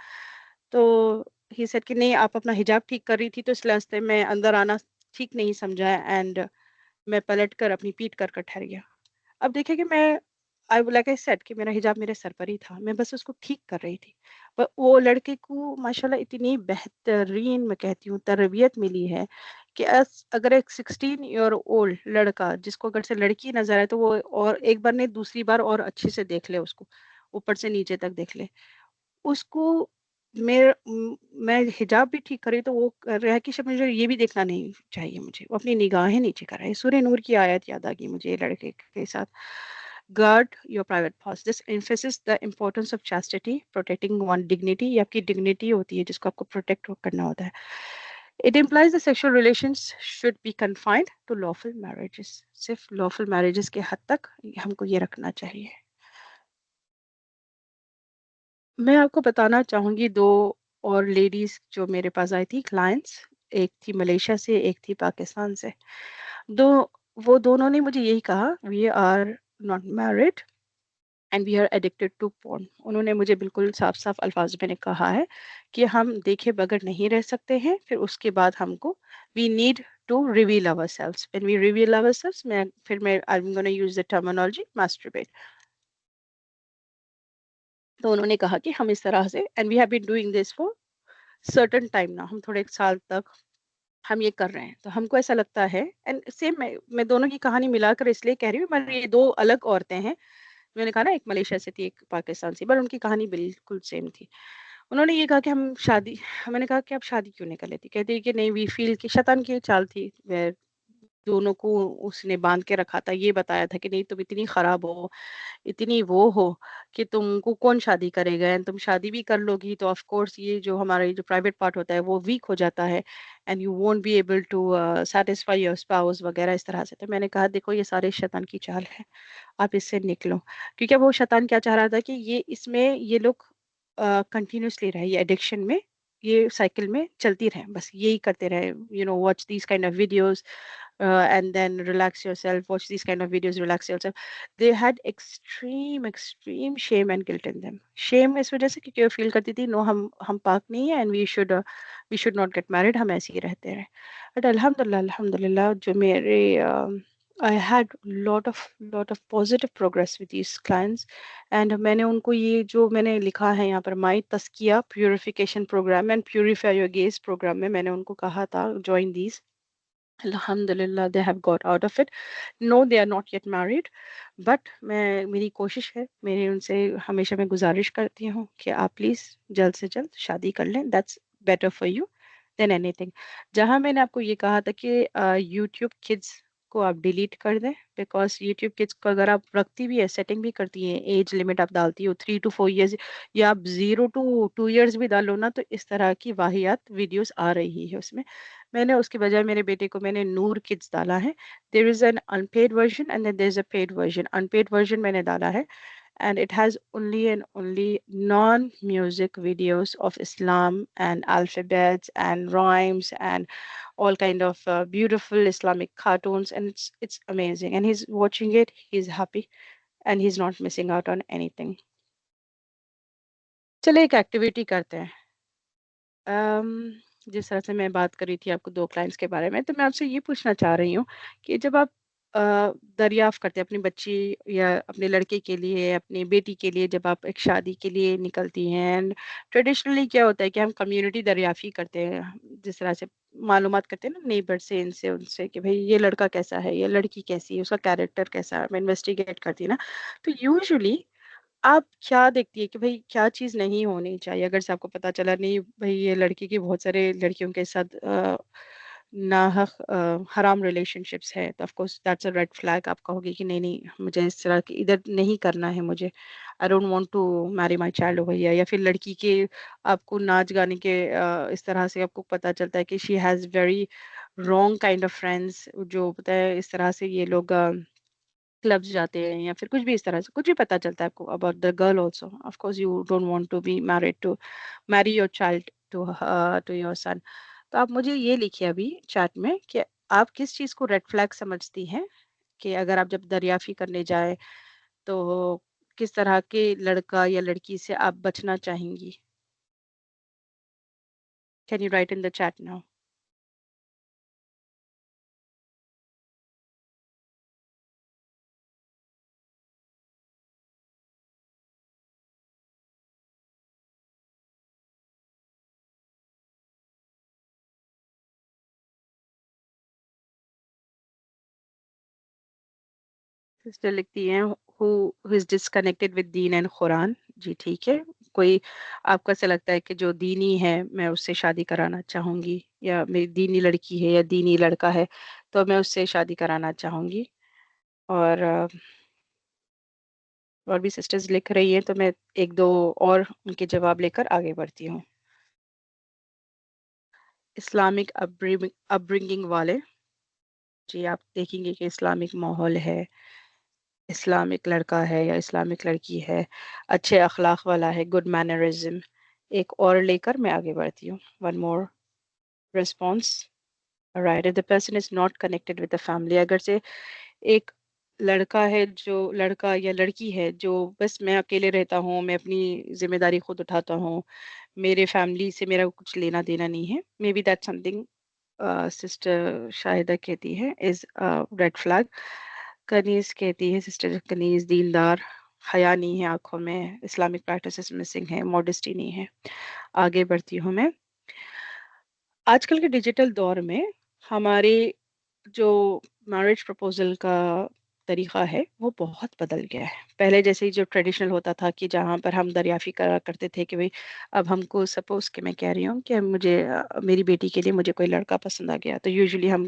تو ہی سیڈ کہ نہیں آپ اپنا حجاب ٹھیک کر رہی تھی، تو اس راستے میں اندر آنا ٹھیک نہیں سمجھا، اینڈ میں پلٹ کر اپنی پیٹ کر ٹھہر گیا. اب دیکھیں کہ میں لائک آئی سیڈ کہ میرا حجاب میرے سر پر ہی تھا، میں بس اس کو ٹھیک کر رہی تھی. وہ لڑکے کو ماشاءاللہ اتنی بہترین میں کہتی ہوں تربیت ملی ہے کہ اگر ایک 16 ایئر اولڈ لڑکا جس کو اگر سے لڑکی نظر آئے تو وہ اور ایک بار نہیں دوسری بار اور اچھے سے دیکھ لے، اس کو اوپر سے نیچے تک دیکھ لے. اس کو میں حجاب بھی ٹھیک کری تو وہ کر رہا ہے کہ شاید مجھے یہ بھی دیکھنا نہیں چاہیے، مجھے وہ اپنی نگاہیں نیچے کر رہا ہے. سورہ نور کی آیت یاد آ گئی مجھے یہ لڑکے کے ساتھ. Guard your private parts. This emphasizes the importance of chastity, protecting one dignity. یہ آپ کی ڈگنیٹی ہوتی ہے جس کو آپ کو پروٹیکٹ کرنا ہوتا ہے. It implies that sexual relations should be confined to lawful marriages. صرف lawful marriages کے حد تک ہم کو یہ رکھنا چاہیے. میں آپ کو بتانا چاہوں گی 2 اور لیڈیز جو میرے پاس آئی تھی کلائنٹس، ایک تھی ملیشیا سے، ایک تھی پاکستان سے. وہ دونوں نے مجھے یہی کہا، we are not married and we are addicted to porn. انہوں نے مجھے بالکل صاف صاف الفاظ میں نے کہا ہے کہ ہم دیکھے بغیر نہیں رہ سکتے ہیں، پھر اس کے بعد ہم کو we need to reveal ourselves. When we reveal ourselves میں I am gonna use the terminology masturbate. تو انہوں نے کہا کہ ہم اس طرح سے and we have been doing this for certain time نا، ہم تھوڑے ایک سال تک ہم یہ کر رہے ہیں. تو ہم کو ایسا لگتا ہے، اینڈ سیم میں دونوں کی کہانی ملا کر اس لیے کہہ رہی ہوں، یہ 2 الگ عورتیں ہیں میں نے کہا نا ایک ملیشیا سے تھی ایک پاکستان سے، بٹ ان کی کہانی بالکل سیم تھی. انہوں نے یہ کہا کہ ہم شادی، میں نے کہا کہ آپ شادی کیوں نہیں کر لیتی؟ کہتی ہے کہ نہیں، وی فیل کہ شیطان کی چال تھی، دونوں کو اس نے باندھ کے رکھا تھا، یہ بتایا تھا کہ نہیں تم اتنی خراب ہو، اتنی وہ ہو کہ تم کو کون شادی کرے گا، تم شادی بھی کر لو گی تو آف کورس یہ جو ہمارا جو پرائیویٹ پارٹ ہوتا ہے وہ ویک ہو جاتا ہے، and you won't be able to satisfy your spouse وغیرہ اس طرح سے. تو میں نے کہا دیکھو یہ سارے شیطان کی چال ہے، آپ اس سے نکلو. کیونکہ وہ شیطان کیا چاہ رہا تھا کہ یہ اس میں یہ لوگ کنٹینیوسلی رہے، یہ ایڈکشن میں، یہ سائیکل میں چلتی رہے، بس یہی کرتے رہے. Watch these kind of videos and then relax yourself, watch these kind of videos, relax yourself. They had extreme shame and guilt in them. Shame اس وجہ سے کیونکہ وہ فیل کرتی تھی نو ہم پاک نہیں ہیں and we should not get married, ہم ایسے ہی رہتے رہے. But الحمدللہ جو میرے I had lot of positive progress with these clients, and میں نے ان کو یہ جو میں نے لکھا ہے یہاں پر مائی تزکیہ purification programme and purify your gaze programme میں نے ان کو کہا تھا join these. Alhamdulillah, they have got out of it. No, they are not yet married. But میری کوشش ہے، میری ان سے ہمیشہ میں گزارش کرتی ہوں کہ آپ پلیز جلد سے جلد شادی کر لیں. That's better for you than anything. جہاں میں نے آپ کو یہ کہا تھا کہ یوٹیوب کڈس کو آپ ڈیلیٹ کر دیں، بیکاز یوٹیوب کڈس کو اگر آپ رکھتی بھی ہے، سیٹنگ بھی کرتی ہیں، ایج لمٹ آپ ڈالتی ہو 3 to 4 years، یا آپ 0 to 2 years بھی ڈالو نا، تو اس طرح کی واحد ویڈیوز آ رہی ہے اس میں نے اس کے بجائے میرے بیٹے کو میں نے نور کڈس ڈالا ہے. There is an in pad version and then there is a pad version. In pad version میں نے ڈالا ہے and it has only and only non music videos of Islam and alphabets and rhymes and all kind of beautiful Islamic cartoons, and it's amazing, and he's watching it, he's happy, and he's not missing out on anything. چلے ایک activity کرتے ہیں. جس طرح سے میں بات کر رہی تھی آپ کو 2 کلائنٹس کے بارے میں، تو میں آپ سے یہ پوچھنا چاہ رہی ہوں کہ جب آپ دریافت کرتے ہیں اپنی بچی یا اپنے لڑکے کے لیے، اپنی بیٹی کے لیے، جب آپ ایک شادی کے لیے نکلتی ہیں، ٹریڈیشنلی کیا ہوتا ہے کہ ہم کمیونٹی دریافت کرتے ہیں، جس طرح سے معلومات کرتے ہیں نا نیبر سے، ان سے کہ بھئی یہ لڑکا کیسا ہے، یہ لڑکی کیسی ہے، اس کا کیریکٹر کیسا ہے، میں انویسٹیگیٹ کرتی نا. تو یوزلی آپ کیا دیکھتی ہے کہ بھئی کیا چیز نہیں ہونی چاہیے؟ اگر سے آپ کو پتا چلا نہیں بھئی یہ لڑکی کی بہت سارے لڑکیوں کے ساتھ ناحق حرام ریلیشن شپس ہے، تو of course that's a red flag. آپ کہو گی کہ نہیں نہیں مجھے اس طرح کی ادھر نہیں کرنا ہے، مجھے آئی don't want to marry my child over here. یا پھر لڑکی کے آپ کو ناچ گانے کے اس طرح سے آپ کو پتا چلتا ہے کہ she has very wrong kind of friends, جو پتا ہے اس طرح سے یہ لوگ کلبس جاتے ہیں یا پھر کچھ بھی اس طرح سے کچھ بھی پتا چلتا ہے آپ کو about the girl also. Of course you don't want to be married to marry your child to your son. تو آپ مجھے یہ لکھیے ابھی چیٹ میں کہ آپ کس چیز کو ریڈ فلیگ سمجھتی ہیں کہ اگر آپ جب دریافی کرنے جائیں تو کس طرح کے لڑکا یا لڑکی سے آپ بچنا چاہیں گی. Can you write in the chat now? Sister لکھتی ہیں who is disconnected with دین اینڈ قرآن. جی ٹھیک ہے. کوئی آپ کو ایسا لگتا ہے کہ جو دینی ہے میں اس سے شادی کرانا چاہوں گی، یا میری دینی لڑکی ہے یا دینی لڑکا ہے تو میں اس سے شادی کرانا چاہوں گی. اور بھی سسٹرز لکھ رہی ہیں تو میں ایک دو اور ان کے جواب لے کر آگے بڑھتی ہوں. اسلامک اپبرنگنگ والے، جی آپ دیکھیں گے کہ اسلامک ماحول ہے، اسلامک لڑکا ہے یا اسلامک لڑکی ہے، اچھے اخلاق والا ہے، گڈ مینرزم. ایک اور لے کر میں آگے بڑھتی ہوں. One more response. Right, if the person is not connected with the family، اگر سے ایک لڑکا ہے، جو لڑکا یا لڑکی ہے جو بس میں اکیلے رہتا ہوں، میں اپنی ذمہ داری خود اٹھاتا ہوں، میرے فیملی سے میرا کچھ لینا دینا نہیں ہے، may be that something sister Shahida کہتی ہے از ریڈ فلیگ. کنیز کہتی ہے سسٹر کنیز دیندار، حیا نہیں ہے آنکھوں میں، اسلامک پریکٹسز مسنگ ہے، ماڈسٹی نہیں ہے. آگے بڑھتی ہوں میں. آج کل کے ڈیجیٹل دور میں ہمارے جو میرج پرپوزل کا طریقہ ہے وہ بہت بدل گیا ہے. پہلے جیسے جو ٹریڈیشنل ہوتا تھا کہ جہاں پر ہم دریافی کرا کرتے تھے کہ بھئی اب ہم کو سپوز کہ میں کہہ رہی ہوں کہ مجھے میری بیٹی کے لیے مجھے کوئی لڑکا پسند آ گیا تو یوزلی ہم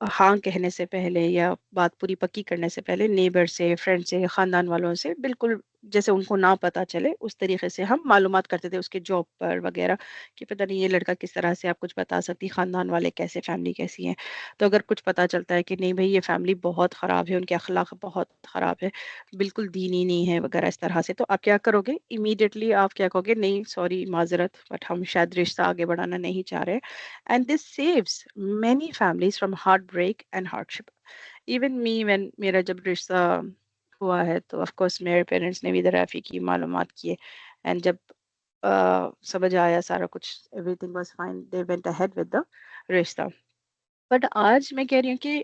ہاں کہنے سے پہلے یا بات پوری پکی کرنے سے پہلے نیبر سے، فرینڈ سے، خاندان والوں سے بالکل جیسے ان کو نہ پتا چلے اس طریقے سے ہم معلومات کرتے تھے اس کے جاب پر وغیرہ کہ پتہ نہیں یہ لڑکا کس طرح سے، آپ کچھ بتا سکتی خاندان والے کیسے، فیملی کیسی ہیں. تو اگر کچھ پتا چلتا ہے کہ نہیں بھائی یہ فیملی بہت خراب ہے، ان کے اخلاق بہت خراب ہے، بالکل دینی نہیں ہے وغیرہ اس طرح سے، تو آپ کیا کرو گے؟ امیڈیٹلی آپ کیا کہو گے؟ نہیں سوری معذرت بٹ ہم شاید رشتہ آگے بڑھانا نہیں چاہ رہے. And this saves many families from heartbreak and hardship. Even me, when میرا جب رشتہ ہوا ہے تو آف کورس میرے پیرنٹس نے بھی درافی کی، معلومات کیے، اینڈ جب سمجھ آیا سارا کچھ everything was fine, they went ahead with the رشتہ. بٹ آج میں کہہ رہی ہوں کہ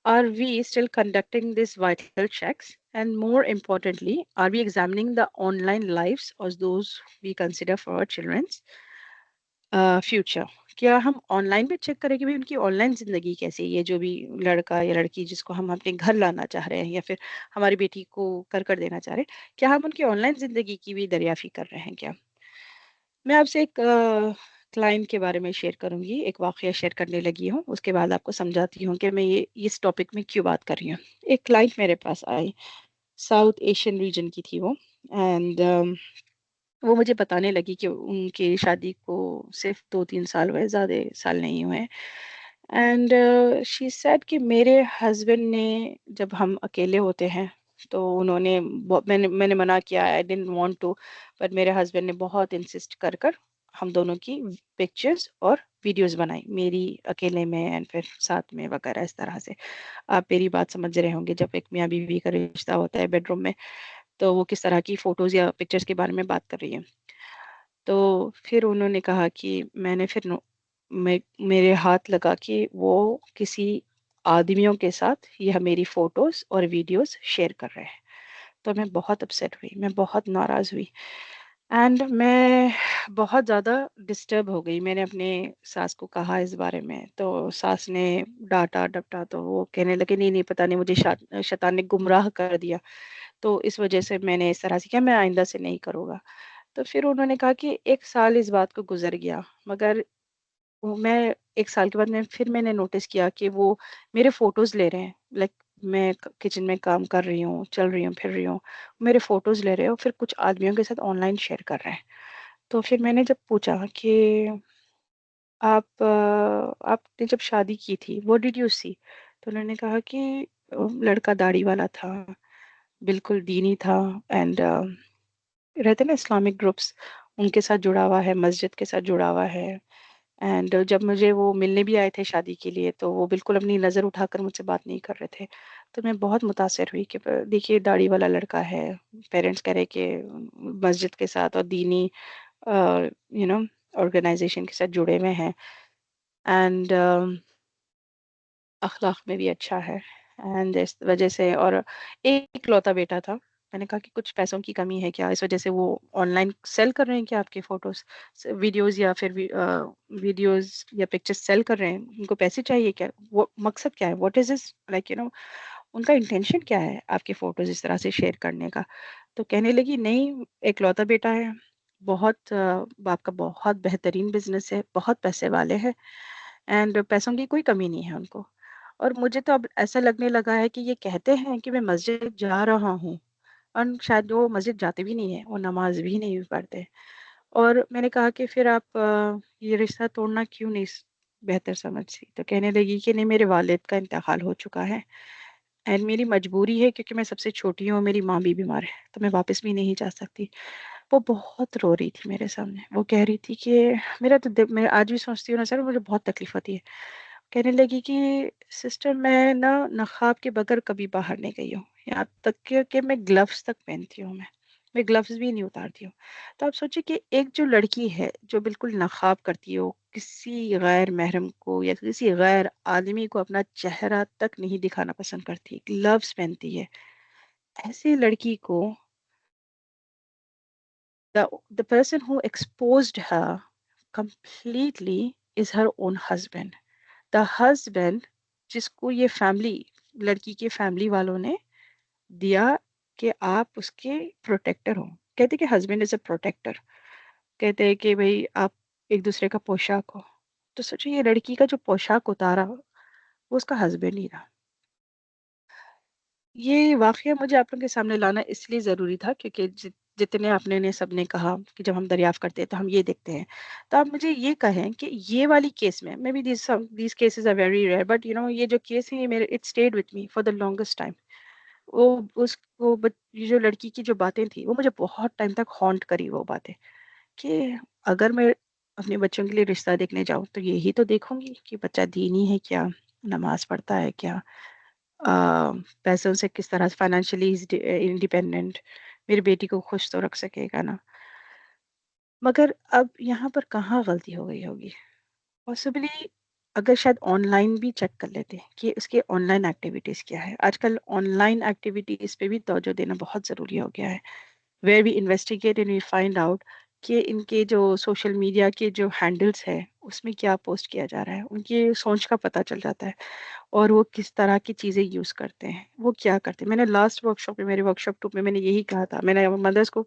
are we still conducting this vital checks and more importantly are we examining the online lifes of those we consider for our childrens future. کیا ہم on line بھی چیک کریں کہ ان کی آن لائن زندگی کیسی ہے؟ یہ جو بھی لڑکا یا لڑکی جس کو ہم اپنے گھر لانا چاہ رہے ہیں یا پھر ہماری بیٹی کو کر دینا چاہ رہے ہیں، کیا ہم ان کی آن لائن زندگی کی بھی دریافی کر رہے ہیں کیا؟ میں آپ سے ایک کلائنٹ کے بارے میں شیئر کروں گی، ایک واقعہ شیئر کرنے لگی ہوں، اس کے بعد آپ کو سمجھاتی ہوں کہ میں یہ اس ٹاپک میں کیوں بات کر رہی ہوں. ایک کلائنٹ میرے پاس آئی، ساؤتھ ایشین ریجن کی تھی وہ، اینڈ وہ مجھے بتانے لگی کہ ان کی شادی کو صرف 2-3 سال ہوئے، زیادہ سال نہیں ہوئے. اینڈ شی سیڈ کہ میرے ہسبینڈ نے جب ہم اکیلے ہوتے ہیں تو انہوں نے میں نے منع کیا، آئی ڈنٹ وانٹ ٹو، پر میرے ہسبینڈ نے بہت انسسٹ کر ہم دونوں کی پکچرز اور ویڈیوز بنائی، میری اکیلے میں اینڈ پھر ساتھ میں وغیرہ اس طرح سے. آپ میری بات سمجھ رہے ہوں گے، جب ایک میاں بیوی کا رشتہ ہوتا ہے بیڈ روم میں تو وہ کس طرح کی فوٹوز یا پکچرز کے بارے میں بات کر رہی ہیں. تو پھر انہوں نے کہا کہ میں نے پھر میرے ہاتھ لگا کہ وہ کسی آدمیوں کے ساتھ یہ میری فوٹوز اور ویڈیوز شیئر کر رہے ہیں. تو میں بہت اپسیٹ ہوئی، میں بہت ناراض ہوئی، اینڈ میں بہت زیادہ ڈسٹرب ہو گئی. میں نے اپنے ساس کو کہا اس بارے میں، تو ساس نے ڈانٹا ڈپٹا، تو وہ کہنے لگے نہیں پتہ نہیں مجھے شیطان نے گمراہ کر دیا، تو اس وجہ سے میں نے اس طرح سے کیا، میں آئندہ سے نہیں کروں گا. تو پھر انہوں نے کہا کہ 1 سال اس بات کو گزر گیا، مگر میں 1 سال کے بعد میں نے نوٹس کیا کہ وہ میرے فوٹوز لے رہے ہیں، لائک میں کچن میں کام کر رہی ہوں، چل رہی ہوں، پھر رہی ہوں، میرے فوٹوز لے رہے ہو، پھر کچھ آدمیوں کے ساتھ آن لائن شیئر کر رہے ہیں. تو پھر میں نے جب پوچھا کہ آپ نے جب شادی کی تھی what did you see؟ تو انہوں نے کہا کہ لڑکا داڑھی والا تھا، بالکل دینی تھا، اینڈ رہتے نا اسلامک گروپس ان کے ساتھ جڑا ہوا ہے، مسجد کے ساتھ جڑا ہوا ہے. اینڈ جب مجھے وہ ملنے بھی آئے تھے شادی کے لیے تو وہ بالکل اپنی نظر اٹھا کر مجھ سے بات نہیں کر رہے تھے. تو میں بہت متاثر ہوئی کہ دیکھیے داڑھی والا لڑکا ہے، پیرنٹس کہہ رہے کہ مسجد کے ساتھ اور دینی آرگنائزیشن کے ساتھ جڑے ہوئے ہیں، اینڈ اخلاق میں بھی اچھا ہے. اینڈ اس وجہ سے، اور ایک لوتا بیٹا تھا. میں نے کہا کہ کچھ پیسوں کی کمی ہے کیا، اس وجہ سے وہ آن لائن سیل کر رہے ہیں کیا آپ کے فوٹوز، ویڈیوز یا پھر ویڈیوز یا پکچرز سیل کر رہے ہیں، ان کو پیسے چاہیے کیا، وہ مقصد کیا ہے، واٹ از اس لائک ان کا انٹینشن کیا ہے آپ کے فوٹوز اس طرح سے شیئر کرنے کا. تو کہنے لگی نہیں ایک لوتا بیٹا ہے، بہت باپ کا بہت بہترین بزنس ہے، بہت پیسے والے ہیں، اینڈ پیسوں کی کوئی کمی نہیں ہے ان کو. اور مجھے تو اب ایسا لگنے لگا ہے کہ یہ کہتے ہیں کہ میں مسجد جا رہا ہوں، اور شاید وہ مسجد جاتے بھی نہیں ہیں، وہ نماز بھی نہیں پڑھتے. اور میں نے کہا کہ پھر آپ یہ رشتہ توڑنا کیوں نہیں بہتر سمجھتی؟ تو کہنے لگی کہ نہیں میرے والد کا انتقال ہو چکا ہے، اینڈ میری مجبوری ہے کیونکہ میں سب سے چھوٹی ہوں، میری ماں بھی بیمار ہے، تو میں واپس بھی نہیں جا سکتی. وہ بہت رو رہی تھی میرے سامنے، وہ کہہ رہی تھی کہ میرا تو میں آج بھی سوچتی ہوں نا سر، مجھے بہت تکلیف ہوتی ہے. کہنے لگی کہ سسٹر میں نقاب کے بغیر کبھی باہر نہیں گئی ہوں، یہاں تک کہ میں گلوز تک پہنتی ہوں، میں گلوز بھی نہیں اتارتی ہوں. تو آپ سوچیں کہ ایک جو لڑکی ہے جو بالکل نقاب کرتی ہو، کسی غیر محرم کو یا کسی غیر آدمی کو اپنا چہرہ تک نہیں دکھانا پسند کرتی، گلوز پہنتی ہے، ایسی لڑکی کو the person who exposed her completely is her own husband. The husband جس کو یہ فیملی لڑکی کے فیملی والوں نے دیا کہ آپ اس کے پروٹیکٹر ہو. کہتے کہ ہسبینڈ از اے پروٹیکٹر. کہتے ہیں کہ بھائی آپ ایک دوسرے کا پوشاک ہو. تو سوچو یہ لڑکی کا جو پوشاک اتارا وہ اس کا ہسبینڈ ہی رہا. یہ واقعہ مجھے آپ لوگوں کے سامنے لانا اس لیے ضروری تھا کیونکہ جتنے آپ نے سب نے کہا کہ جب ہم دریافت کرتے ہیں تو ہم یہ دیکھتے ہیں. تو آپ مجھے یہ کہیں کہ یہ والی کیس میں may be these cases are very rare but یہ جو کیس ہے یہ میرے it stayed with me for the longest time. یہ جو لڑکی کی جو باتیں تھیں وہ مجھے بہت ٹائم تک ہانٹ کری وہ باتیں کہ اگر میں اپنے بچوں کے لیے رشتہ دیکھنے جاؤں تو یہی تو دیکھوں گی کہ بچہ دینی ہے کیا, نماز پڑھتا ہے کیا, پیسوں سے کس طرح فائنینشلی انڈیپینڈنٹ, میری بیٹی کو خوش تو رکھ سکے گا نا. مگر اب یہاں پر کہاں غلطی ہو گئی ہوگی؟ پاسبلی اگر شاید آن لائن بھی چیک کر لیتے کہ اس کے آن لائن ایکٹیویٹیز کیا ہے. آج کل آن لائن ایکٹیویٹیز پہ بھی توجہ دینا بہت ضروری ہو گیا ہے. Where we investigate and we find out کہ ان کے جو سوشل میڈیا کے جو ہینڈلس ہے اس میں کیا پوسٹ کیا جا رہا ہے, ان کی سوچ کا پتہ چل جاتا ہے اور وہ کس طرح کی چیزیں یوز کرتے ہیں, وہ کیا کرتے ہیں. میں نے لاسٹ ورک شاپ میں, میرے ورک شاپ 2 میں نے یہی کہا تھا, میں نے مدرس کو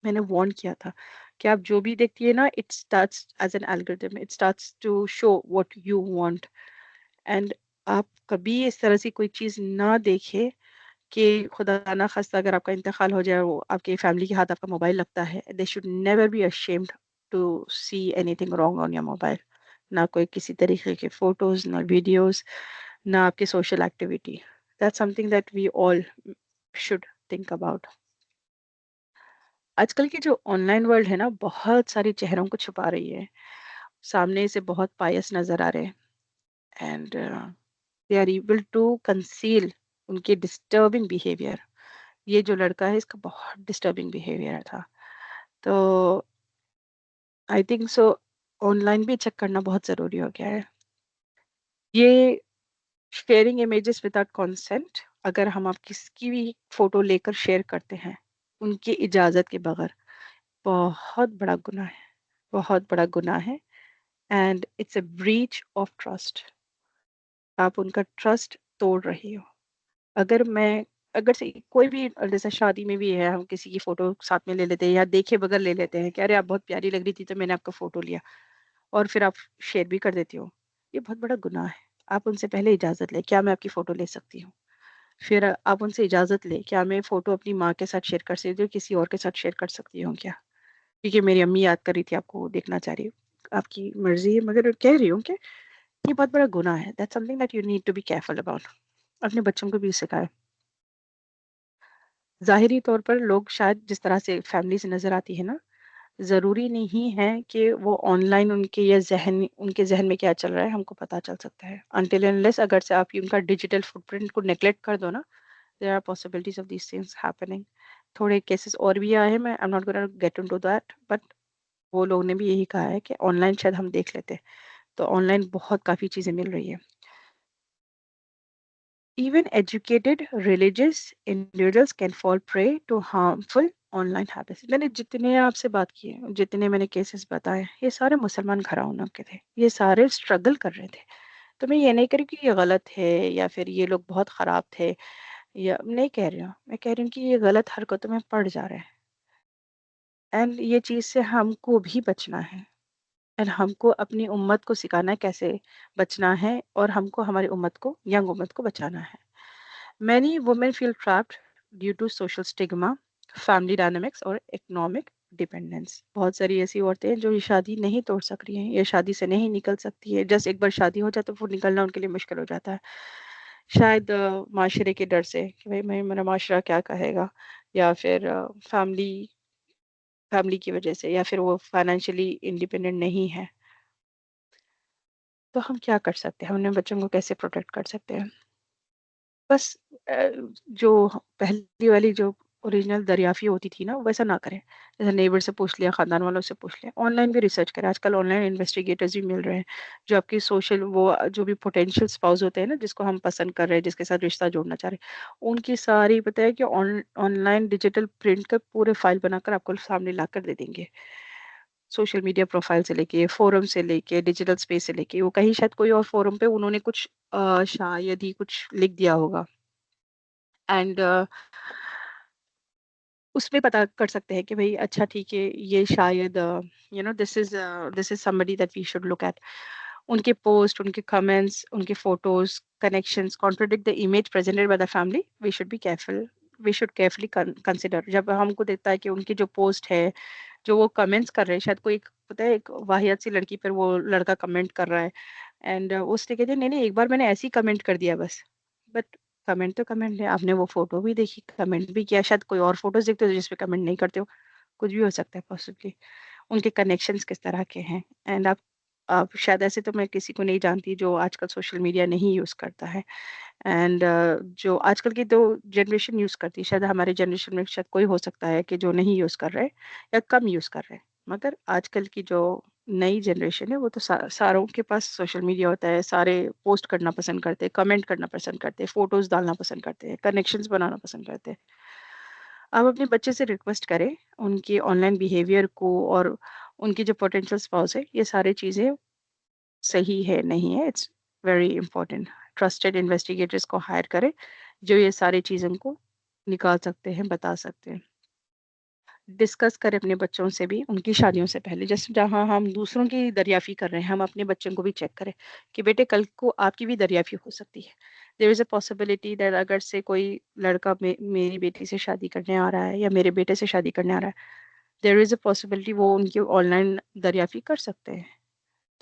میں نے وارن کیا تھا کہ آپ جو بھی دیکھتی ہے نا it starts as an algorithm, it starts to show what you want. And آپ کبھی اس طرح سے کوئی چیز نہ دیکھے کہ خدا نہ خواستہ اگر آپ کا انتقال ہو جائے, وہ آپ کے فیملی کے ہاتھ آپ کا موبائل لگتا ہے, they should never be ashamed to see anything wrong on your mobile. نہ کوئی کسی طریقے کے فوٹوز, نہ ویڈیوز, نہ آپ کی social activity. That something that we all should think about. آج کل کی جو آن لائن ورلڈ ہے نا بہت ساری چہروں کو چھپا رہی ہے. سامنے سے بہت پائس نظر آ رہے ہیں and they are able to conceal ان کے ڈسٹربنگ بیہیویئر. یہ جو لڑکا ہے اس کا بہت ڈسٹربنگ بیہیویئر تھا. تو I think so on line بھی چیک کرنا بہت ضروری ہو گیا ہے. یہ شیئرنگ امیجز وداؤٹ کانسینٹ, اگر ہم آپ کس کی بھی فوٹو لے کر شیئر کرتے ہیں ان کی اجازت کے بغیر, بہت بڑا گناہ ہے, بہت بڑا گناہ ہے. And it's a breach of trust. آپ ان کا ٹرسٹ توڑ رہی ہو. اگر سے کوئی بھی جیسے شادی میں بھی ہے, ہم کسی کی فوٹو ساتھ میں لے لیتے ہیں یا دیکھے بغیر لے لیتے ہیں کہ ارے آپ بہت پیاری لگ رہی تھی تو میں نے آپ کا فوٹو لیا, اور پھر آپ شیئر بھی کر دیتی ہو. یہ بہت بڑا گناہ ہے. آپ ان سے پہلے اجازت لیں, کیا میں آپ کی فوٹو لے سکتی ہوں؟ پھر آپ ان سے اجازت لیں, کیا میں فوٹو اپنی ماں کے ساتھ شیئر کر سکتی ہوں, کسی اور کے ساتھ شیئر کر سکتی ہوں کیا, کیونکہ میری امی یاد کر رہی تھی آپ کو دیکھنا چاہ رہی ہوں. آپ کی مرضی ہے, مگر کہہ رہی ہوں کہ یہ بہت بڑا گناہ ہے. That's something that you need to be careful about. اپنے بچوں کو بھی سکھائے. ظاہری طور پر لوگ شاید جس طرح سے فیملی سے نظر آتی ہے نا, ضروری نہیں ہے کہ وہ آن لائن ان کے ان کے ذہن میں کیا چل رہا ہے ہم کو پتا چل سکتا ہے. انٹل انلیس اگر سے آپ ان کا ڈیجیٹل فٹ پرنٹ کو نیگلیکٹ کر دو نا, there are possibilities of these things happening. تھوڑے کیسز اور بھی آئے ہیں, میں I'm not gonna get into that, but وہ لوگوں نے بھی یہی کہا ہے کہ آن لائن شاید ہم دیکھ لیتے, تو آن لائن بہت کافی چیزیں مل رہی ہیں. Even educated religious individuals can fall prey to harmful online habits. میں نے جتنے آپ سے بات کی ہے, جتنے میں نے کیسز بتائے, یہ سارے مسلمان گھرانوں کے تھے, یہ سارے اسٹرگل کر رہے تھے. تو میں یہ نہیں کہہ رہی کہ یہ غلط ہے یا پھر یہ لوگ بہت خراب تھے, یا نہیں کہہ رہی ہوں, میں کہہ رہی ہوں کہ یہ غلط حرکتوں میں پڑ جا رہے ہیں. اینڈ یہ چیز سے ہم کو بھی بچنا ہے, اینڈ ہم کو اپنی امت کو سکھانا ہے کیسے بچنا ہے, اور ہم کو ہماری امت کو, ینگ امت کو بچانا ہے. Many women feel trapped due to social stigma, family dynamics اور economic dependence. بہت ساری ایسی عورتیں ہیں جو یہ شادی نہیں توڑ سک رہی ہیں, یہ شادی سے نہیں نکل سکتی ہے. جس ایک بار شادی ہو جائے تو پھر نکلنا ان کے لیے مشکل ہو جاتا ہے, شاید معاشرے کے ڈر سے کہ بھائی میرا معاشرہ کیا کہے گا, یا پھر فیملی کی وجہ سے, یا پھر وہ فائنینشلی انڈیپینڈنٹ نہیں ہے. تو ہم کیا کر سکتے ہیں, ہم اپنے بچوں کو کیسے پروٹیکٹ کر سکتے ہیں؟ بس جو پہلی والی جو اوریجنل دریافی ہوتی تھی نا, ویسا نہ کریں. جیسے نیبر سے پوچھ لیا, خاندان والوں سے پوچھ لیا, آن لائن بھی ریسرچ کریں. آج کل آن لائن انویسٹیگیٹرز بھی مل رہے ہیں جو آپ کی سوشل, وہ جو بھی پوٹینشیل اسپاؤز ہوتے ہیں نا, جس کو ہم پسند کر رہے ہیں, جس کے ساتھ رشتہ جوڑنا چاہ رہے ہیں, ان کی ساری پتہ ہے کہ آن لائن ڈیجیٹل پرنٹ کا پورے فائل بنا کر آپ کو سامنے لا کر دے دیں گے. سوشل میڈیا پروفائل سے لے کے فورم سے لے کے ڈیجیٹل اسپیس سے لے کے وہ کہیں شاید کوئی اور فورم پہ انہوں نے کچھ شاید ہی کچھ لکھ دیا ہوگا اینڈ اس میں پتا کر سکتے ہیں کہ بھائی اچھا ٹھیک ہے یہ شاید دس از somebody that we should look at. ان کے پوسٹ ان کے کمنٹس ان کے photos connections contradict the image presented by the family. We should be careful. We should carefully consider. جب ہم کو دیکھتا ہے کہ ان کی جو پوسٹ ہے جو وہ کمنٹس کر رہے ہیں شاید کوئی پتہ ہے ایک واحد سی لڑکی پر وہ لڑکا کمنٹ کر رہا ہے اینڈ اس نے کہتے ہیں نہیں نہیں ایک بار میں نے ایسے ہی کمنٹ کر دیا بس بٹ کمنٹ تو کمنٹ ہے آپ نے وہ فوٹو بھی دیکھی کمنٹ بھی کیا شاید کوئی اور فوٹوز دیکھتے ہو جس پہ کمنٹ نہیں کرتے ہو کچھ بھی ہو سکتا ہے پاسبلی ان کے کنیکشنز کس طرح کے ہیں اینڈ آپ شاید ایسے تو میں کسی کو نہیں جانتی جو آج کل سوشل میڈیا نہیں یوز کرتا ہے اینڈ جو آج کل کی تو جنریشن یوز کرتی ہے شاید ہمارے جنریشن میں شاید کوئی ہو سکتا ہے کہ جو نہیں یوز کر رہے یا کم یوز کر رہے مگر آج کل کی جو نئی جنریشن ہے وہ تو ساروں کے پاس سوشل میڈیا ہوتا ہے سارے پوسٹ کرنا پسند کرتے کمنٹ کرنا پسند کرتے فوٹوز ڈالنا پسند کرتے کنیکشنز بنانا پسند کرتے آپ اپنے بچے سے ریکویسٹ کریں ان کی آن لائن بیہیویئر کو اور ان کی جو پوٹینشیل اسپاؤس ہے یہ ساری چیزیں صحیح ہے نہیں ہے اٹس ویری امپورٹینٹ ٹرسٹڈ انویسٹیگیٹرس کو ہائر کریں جو یہ ساری چیزوں کو نکال سکتے ہیں بتا سکتے ہیں ڈسکس کریں اپنے بچوں سے بھی ان کی شادیوں سے پہلے جیسے جہاں ہم دوسروں کی دریافی کر رہے ہیں ہم اپنے بچوں کو بھی چیک کریں کہ بیٹے کل کو آپ کی بھی دریافی ہو سکتی ہے there is a possibility that اگر سے کوئی لڑکا میری بیٹی سے شادی کرنے آ رہا ہے یا میرے بیٹے سے شادی کرنے آ رہا ہے دیر از اے پاسبلٹی وہ ان کی آن لائن دریافی کر سکتے ہیں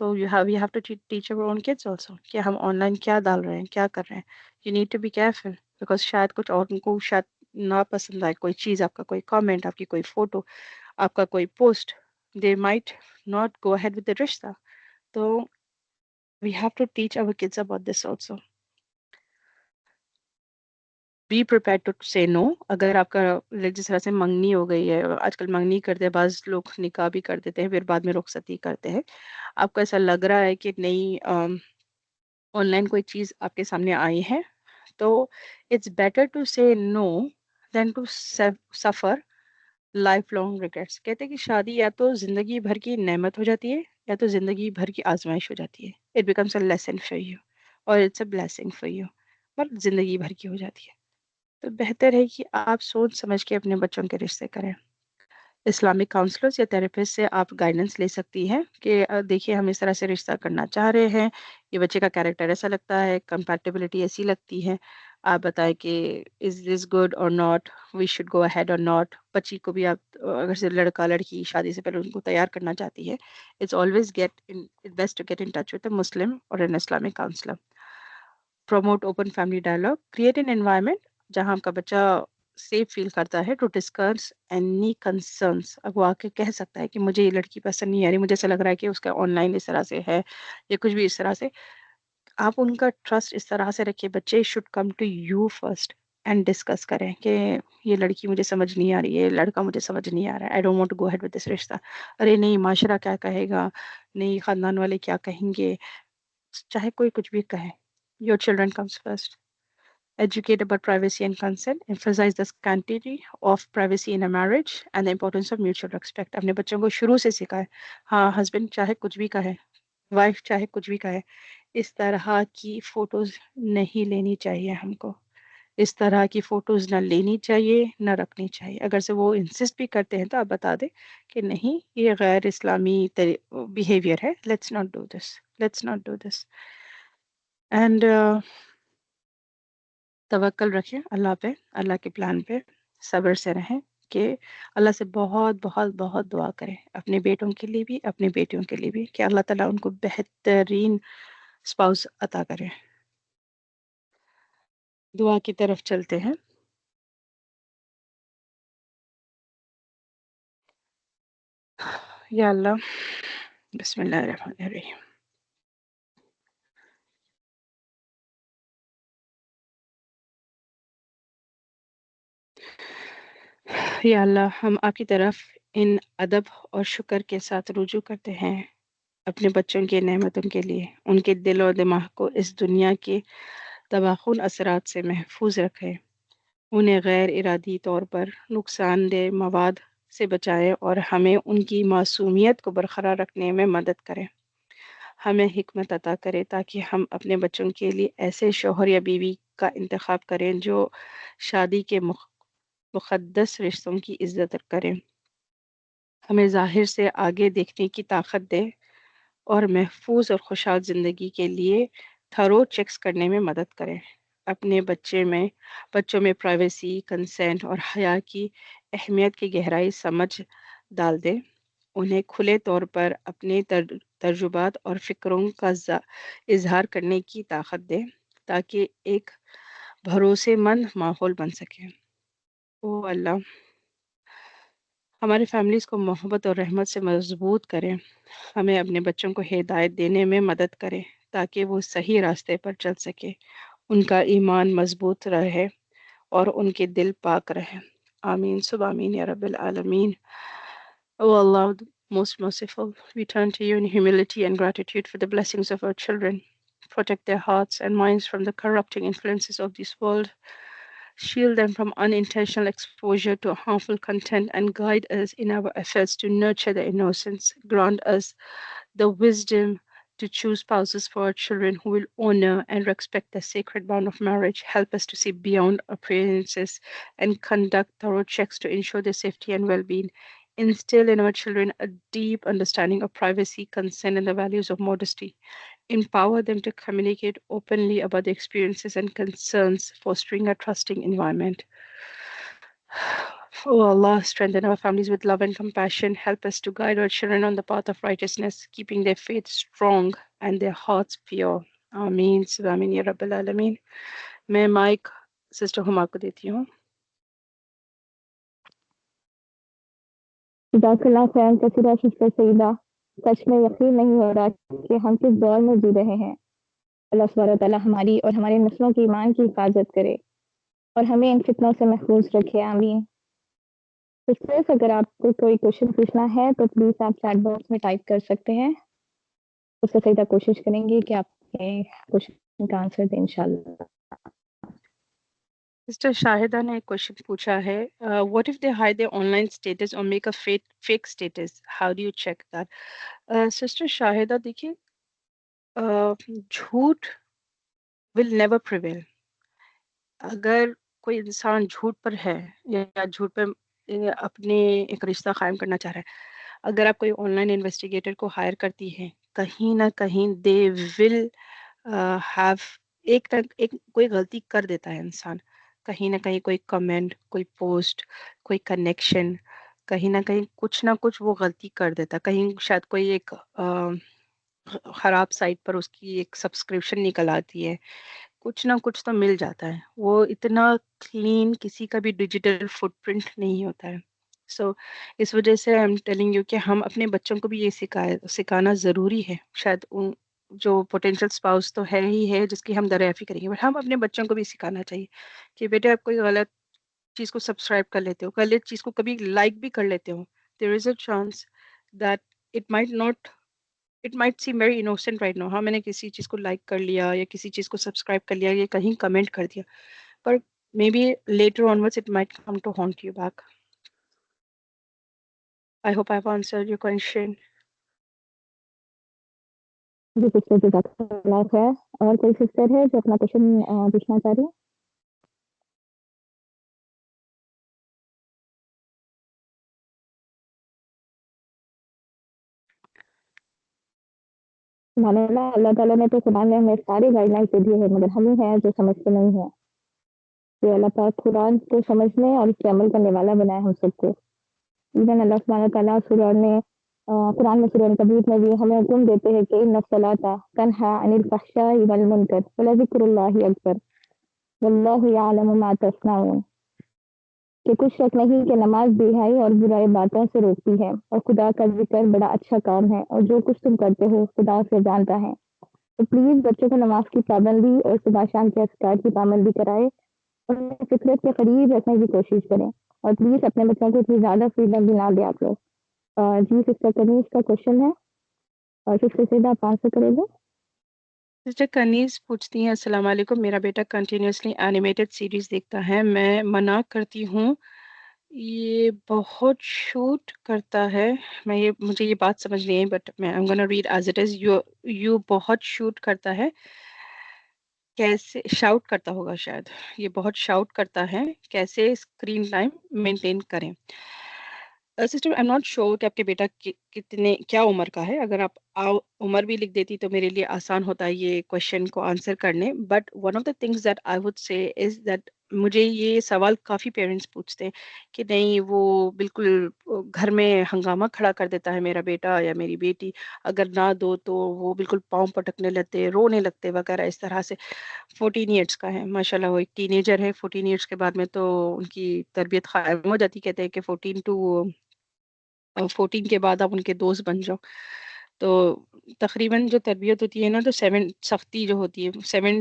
تو you have to teach our own kids also کہ ہم آن لائن کیا ڈال رہے ہیں کیا کر رہے ہیں you need to be careful because شاید کچھ اور ان کو شاید ناپسند آئے کوئی چیز آپ کا کوئی کامنٹ آپ کی کوئی فوٹو آپ کا کوئی post they might not go ahead with the رشتہ تو we have to teach our kids about this also be prepare to say no اگر آپ کا جس طرح سے منگنی ہو گئی ہے آج کل منگنی کرتے ہیں بعض لوگ نکاح بھی کر دیتے ہیں پھر بعد میں رخصتی کرتے ہیں آپ کو ایسا لگ رہا ہے کہ نہیں آن لائن کوئی چیز آپ کے سامنے آئی ہے تو it's better to say no than to suffer life long regrets کہتے ہیں کہ شادی یا تو زندگی بھر کی نعمت ہو جاتی ہے یا تو زندگی بھر کی آزمائش ہو جاتی ہے it becomes a lesson for you اور it's a blessing for you پر زندگی بھر کی ہو جاتی ہے تو بہتر ہے کہ آپ سوچ سمجھ کے اپنے بچوں کے رشتے کریں اسلامک کاؤنسلرز یا تھراپسٹ سے آپ گائیڈنس لے سکتی ہیں کہ دیکھیے ہم اس طرح سے رشتہ کرنا چاہ رہے ہیں یہ بچے کا کیریکٹر ایسا لگتا ہے کمپیٹیبلٹی ایسی لگتی ہے آپ بتائیں کہ is this good or not we should go ahead or not بچی کو بھی آپ اگر سے لڑکا لڑکی شادی سے پہلے ان کو تیار کرنا چاہتی ہے it's always best to get in touch with a Muslim اور an Islamic counsellor promote open family dialogue create an environment جہاں آپ کا بچہ سیف فیل کرتا ہے ٹو ڈسکس اینی کنسرنس اب وہ آ کے کہہ سکتا ہے کہ مجھے یہ لڑکی پسند نہیں آ رہی مجھے ایسا لگ رہا ہے کہ اس کا آن لائن اس طرح سے ہے یا کچھ بھی اس طرح سے آپ ان کا ٹرسٹ اس طرح سے رکھیے بچے should come to you first and discuss کریں کہ یہ لڑکی مجھے سمجھ نہیں آ رہی ہے لڑکا مجھے سمجھ نہیں آ رہا ہے I don't want to go head with this رشتہ ارے نہیں معاشرہ کیا کہے گا نہیں خاندان والے کیا کہیں گے چاہے کوئی کچھ بھی کہے your children comes first educate about privacy and consent, emphasize the sanctity of privacy in a marriage and the importance of mutual respect. اپنے بچوں کو شروع سے سکھائے ہاں ہسبینڈ چاہے کچھ بھی کہے وائف چاہے کچھ بھی کہے اس طرح کی فوٹوز نہیں لینی چاہیے ہم کو اس طرح کی فوٹوز نہ لینی چاہیے نہ رکھنی چاہیے اگر سے وہ انسسٹ بھی کرتے ہیں تو آپ بتا دیں کہ نہیں یہ غیر اسلامی بیہیویئر ہے let's not do this let's not do this and توکل رکھیں اللہ پہ اللہ کے پلان پہ صبر سے رہیں کہ اللہ سے بہت بہت بہت دعا کریں اپنے بیٹوں کے لیے بھی اپنے بیٹیوں کے لیے بھی کہ اللہ تعالیٰ ان کو بہترین اسپاؤس عطا کرے دعا کی طرف چلتے ہیں یا اللہ بسم اللہ الرحمن الرحیم یا اللہ ہم آپ کی طرف ان ادب اور شکر کے ساتھ رجوع کرتے ہیں اپنے بچوں کی نعمتوں کے لیے ان کے دل و دماغ کو اس دنیا کے تباہکن اثرات سے محفوظ رکھے انہیں غیر ارادی طور پر نقصان دہ مواد سے بچائیں اور ہمیں ان کی معصومیت کو برقرار رکھنے میں مدد کریں. ہمیں حکمت عطا کرے تاکہ ہم اپنے بچوں کے لیے ایسے شوہر یا بیوی کا انتخاب کریں جو شادی کے مقدس رشتوں کی عزت کریں. ہمیں ظاہر سے آگے دیکھنے کی طاقت دے اور محفوظ اور خوشحال زندگی کے لیے تھرو چیکس کرنے میں مدد کرے. اپنے بچوں میں پرائیویسی، کنسینٹ اور حیا کی اہمیت کی گہرائی سمجھ ڈال دے. انہیں کھلے طور پر اپنے تجربات اور فکروں کا اظہار کرنے کی طاقت دے تاکہ ایک بھروسے مند ماحول بن سکے. او اللہ ہمارے فیملیز کو محبت اور رحمت سے مضبوط کریں. ہمیں اپنے بچوں کو ہدایت دینے میں مدد کریں تاکہ وہ صحیح راستے پر چل سکے، ان کا ایمان مضبوط رہے اور ان کے دل پاک رہے. آمین سب آمین یا رب العالمین. O Allah, most merciful, we turn to you in humility and gratitude for the blessings of our children. Protect their hearts and minds from the corrupting influences of this world. Shield them from unintentional exposure to harmful content and guide us in our efforts to nurture their innocence. Grant us the wisdom to choose spouses for our children who will honor and respect the sacred bond of marriage. Help us to see beyond appearances and conduct thorough checks to ensure their safety and well-being. Instill in our children a deep understanding of privacy, consent, and the values of modesty. Empower them to communicate openly about their experiences and concerns, fostering a trusting environment. Oh Allah, strengthen our families with love and compassion. Help us to guide our children on the path of righteousness, keeping their faith strong and their hearts pure. Ameen. Ameen ya Rabbil Alameen. میں mic sister ہما کو دیتی ہوں. جزاک اللہ خیر کثیرہ sister Saeeda. سچ میں یقین نہیں ہو رہا کہ ہم کس دور میں جی رہے ہیں. اللہ سبحانہ تعالیٰ ہماری اور ہمارے نسلوں کی ایمان کی حفاظت کرے اور ہمیں ان فتنوں سے محفوظ رکھے. آمین. سسٹرس اگر آپ کو کوئی کوشچن پوچھنا ہے تو پلیز آپ چیٹ باکس میں ٹائپ کر سکتے ہیں. اس سے سیدھا کوشش کریں گے کہ آپ کے کوشچن کا آنسر دیں انشاءاللہ. سسٹر شاہدہ نے ایک کوشچن پوچھا ہے, what if they hide their online status or make a fake status? How do you check that? Sister Shahida دیکھیے, جھوٹ will never prevail. اگر کوئی انسان جھوٹ پر ہے یا جھوٹ پہ اپنے ایک رشتہ قائم کرنا چاہ رہا ہے, اگر آپ کوئی آن لائن انویسٹیگیٹر کو ہائر کرتی ہیں, کہیں نہ کہیں دے ول ہیو ایک کوئی غلطی کر دیتا ہے انسان. کہیں نہ کہیں کوئی کمنٹ, کوئی پوسٹ, کوئی کنیکشن, کہیں نہ کہیں کچھ نہ کچھ وہ غلطی کر دیتا. کہیں شاید کوئی ایک خراب سائٹ پر اس کی ایک سبسکرپشن نکل آتی ہے, کچھ نہ کچھ تو مل جاتا ہے. وہ اتنا کلین کسی کا بھی ڈیجیٹل فٹ پرنٹ نہیں ہوتا ہے. سو اس وجہ سے آئی ایم ٹیلنگ یو کہ ہم اپنے بچوں کو بھی یہ سکھانا ضروری ہے. شاید جو پوٹینشیل اسپاؤس تو ہے ہی ہے جس کی ہم دریافی کریں گے, بٹ ہم اپنے بچوں کو بھی سکھانا چاہیے کہ بیٹے آپ کوئی غلط چیز کو سبسکرائب کر لیتے ہو, غلط چیز کو کبھی لائک بھی کر لیتے ہو, there is a chance that it might seem very innocent right now. ہاں میں نے کسی چیز کو لائک کر لیا یا کسی چیز کو سبسکرائب کر لیا یا کہیں کمنٹ کر دیا, پر may be later onwards it might come to haunt you back. I hope I've answered your question. جی سسٹر جزاک اللہ خیر. اور کوئی سسٹر ہے جو اپنا کوشچن پوچھنا چاہ رہی ہے؟ سبحان اللہ, اللہ تعالیٰ نے تو قرآن میں ہمیں سارے گائیڈ لائنس دے دیے ہیں, مگر ہم ہی ہیں جو سمجھتے نہیں ہیں. کہ اللہ پاک قرآن کو سمجھنے اور اس پہ عمل کرنے والا بنایا ہم سب کو. ایون اللہ سبحانہ تعالیٰ قرآن میں سورہ کبیر میں بھی ہمیں حکم دیتے ہیں کہ ان الصلاۃ تنہی عن الفحشاء والمنکر ولذکر اللہ اکبر واللہ یعلم ما تصنعون. کہ کچھ شک نہیں کہ نماز بے حیائی اور برائی باتوں سے روکتی ہے, اور خدا کا ذکر بڑا اچھا کام ہے, اور جو کچھ تم کرتے ہو خدا اسے جانتا ہے. تو پلیز بچوں کو نماز کی پابندی اور صبح شام کے اذکار کی پابندی کرائے, اور فطرت کے قریب رکھنے کی کوشش کریں, اور پلیز اپنے بچوں کو اتنی زیادہ فریڈم بھی نہ دیں آپ لوگ. جی سسٹر کنیز کا کوشچن ہے, اور سسٹر سیدھا آپ آنسر کریں گے. سسٹر کنیز پوچھتی ہیں, السلام علیکم, میرا بیٹا کنٹینیوسلی اینیمیٹڈ سیریز دیکھتا ہے, میں منع کرتی ہوں یہ بہت شوٹ کرتا ہے. مجھے یہ بات سمجھ نہیں آئی بٹ میں I'm gonna read as it is. You بہت شوٹ کرتا ہے. کیسے شاؤٹ کرتا ہوگا شاید. یہ بہت شاؤٹ کرتا ہے. کیسے اسکرین ٹائم مینٹین کریں. Sister I am not sure کہ آپ کے بیٹا کتنے کیا عمر کا ہے. اگر آپ عمر بھی لکھ دیتی تو میرے لیے آسان ہوتا ہے یہ کوشچن کو آنسر کرنے. But one of the things that I would say is that مجھے یہ سوال کافی پیرنٹس پوچھتے ہیں کہ نہیں وہ بالکل گھر میں ہنگامہ کھڑا کر دیتا ہے میرا بیٹا یا میری بیٹی. اگر نہ دو تو وہ بالکل پاؤں پٹکنے لگتے رونے لگتے وغیرہ اس طرح سے. 14 ایئرس کا ہے ماشاء اللہ. وہ ایک ٹین ایجر ہے. 14 ایئرس کے بعد میں تو ان کی تربیت قائم ہو جاتی. کہتے ہیں کہ 14 کے بعد آپ ان کے دوست بن جاؤ. تو تقریباً جو تربیت ہوتی ہے نا تو 7 سختی جو ہوتی ہے 1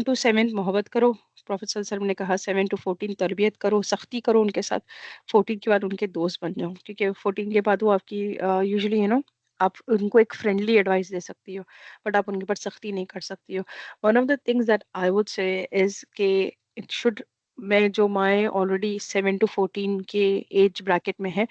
to 7 محبت کرو. پروفیٹ صلی اللہ علیہ وسلم نے کہا 7 to 14 تربیت کرو سختی کرو ان کے ساتھ. 14 کے بعد ان کے دوست بن جاؤ کیونکہ 14 کے بعد وہ آپ کی یوزلی آپ ان کو ایک فرینڈلی ایڈوائس دے سکتی ہو بٹ آپ ان کے اوپر سختی نہیں کر سکتی ہو. One of the things that I would say is کہ اٹ شوڈ میں جو مائیں آلریڈی 7 to 14 کے ایج بریکٹ میں ہے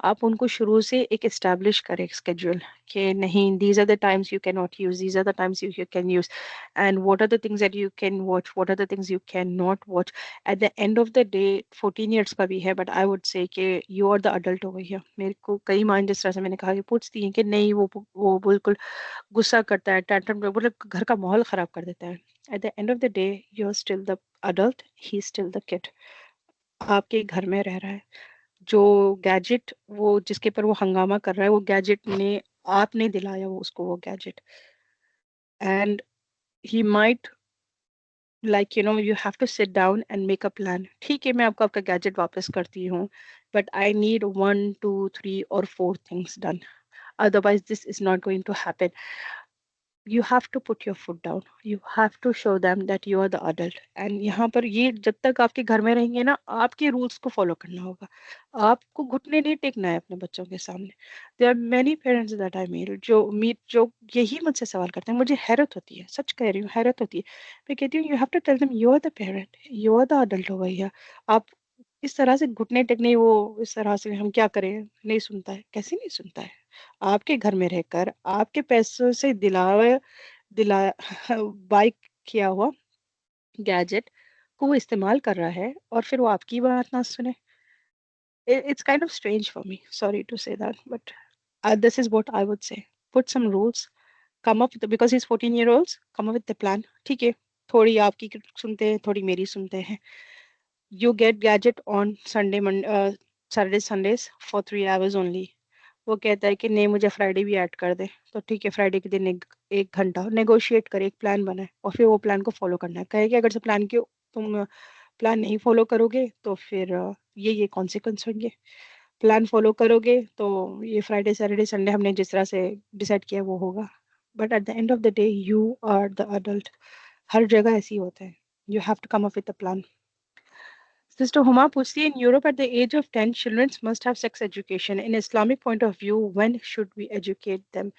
آپ ان کو شروع سے ایک اسٹیبلش کریں اسکیڈول کہ نہیں these are the times you can not use these are the times you can use and what are the things that you can watch what are the things you can not watch. At the end of the day 14 years کا بھی ہے but I would say that you are the adult ہو گئی ہے. میرے کو کئی مائیں جس طرح سے میں نے کہا کہ پوچھتی ہیں کہ نہیں وہ بالکل غصہ کرتا ہے ٹینٹرم مطلب گھر کا ماحول خراب کر دیتا ہے. At the end of the day you are still the adult he still the kid. آپ کے گھر میں رہ رہا ہے. جو گیجٹ وہ جس کے پر وہ ہنگامہ کر رہا ہے وہ گیجٹ نے آپ نے دلایا وہ اس کو وہ gadget and he might like you have to sit down and make a plan. ٹھیک ہے میں آپ کو آپ کا گیجٹ واپس کرتی ہوں بٹ آئی نیڈ 1 2 3 اور 4 things done otherwise this is not going to happen. You have to put your foot down. You have to show them that you are the adult. And یہاں پر یہ جب تک آپ کے گھر میں رہیں گے نا آپ کے رولس کو فالو کرنا ہوگا. آپ کو گھٹنے نہیں ٹیکنا ہے اپنے بچوں کے سامنے. There are many parents that I meet جو یہی مجھ سے سوال کرتے ہیں. مجھے حیرت ہوتی ہے سچ کہہ رہی ہوں حیرت ہوتی ہے. میں کہتی ہوں you have to tell them you are the parent. You are the adult over here. آپ اس طرح سے گھٹنے ٹیکنے وہ اس طرح سے ہم کیا کریں نہیں سنتا ہے. کیسے نہیں سنتا ہے. آپ کے گھر میں رہ کر آپ کے پیسوں سے دلا بائک کیا ہوا گیجٹ کو وہ استعمال کر رہا ہے اور پھر وہ آپ کی بات نہ سنے. It's kind of strange for me. Sorry to say that, but this is what I would say. Put some rules. Come up with because he's 14-year-olds. Come up with the plan. ٹھیک ہے تھوڑی آپ کی سنتے ہیں تھوڑی میری سنتے ہیں. You get gadget on Saturday Sundays for 3 hours only. وہ کہتا ہے کہ نہیں مجھے فرائیڈے بھی ایڈ کر دے تو ٹھیک ہے فرائیڈے کے دن ایک گھنٹہ نیگوشیٹ کرے ایک پلان بنائے اور پھر وہ پلان کو فالو کرنا ہے. کہے کہ اگر سے پلان کے تم پلان نہیں فالو کرو گے تو پھر یہ کانسیکوینس ہوں گے. پلان فالو کرو گے تو یہ فرائیڈے سیٹرڈے سنڈے ہم نے جس طرح سے ڈیسائیڈ کیا وہ ہوگا. But at the end of the day you are the adult. ہر جگہ ایسی ہوتا ہے. You have to come up with a plan. Sister Huma پوچھتی ہے in Europe at the age of 10 children must have sex education. In Islamic point of view, when should we educate them?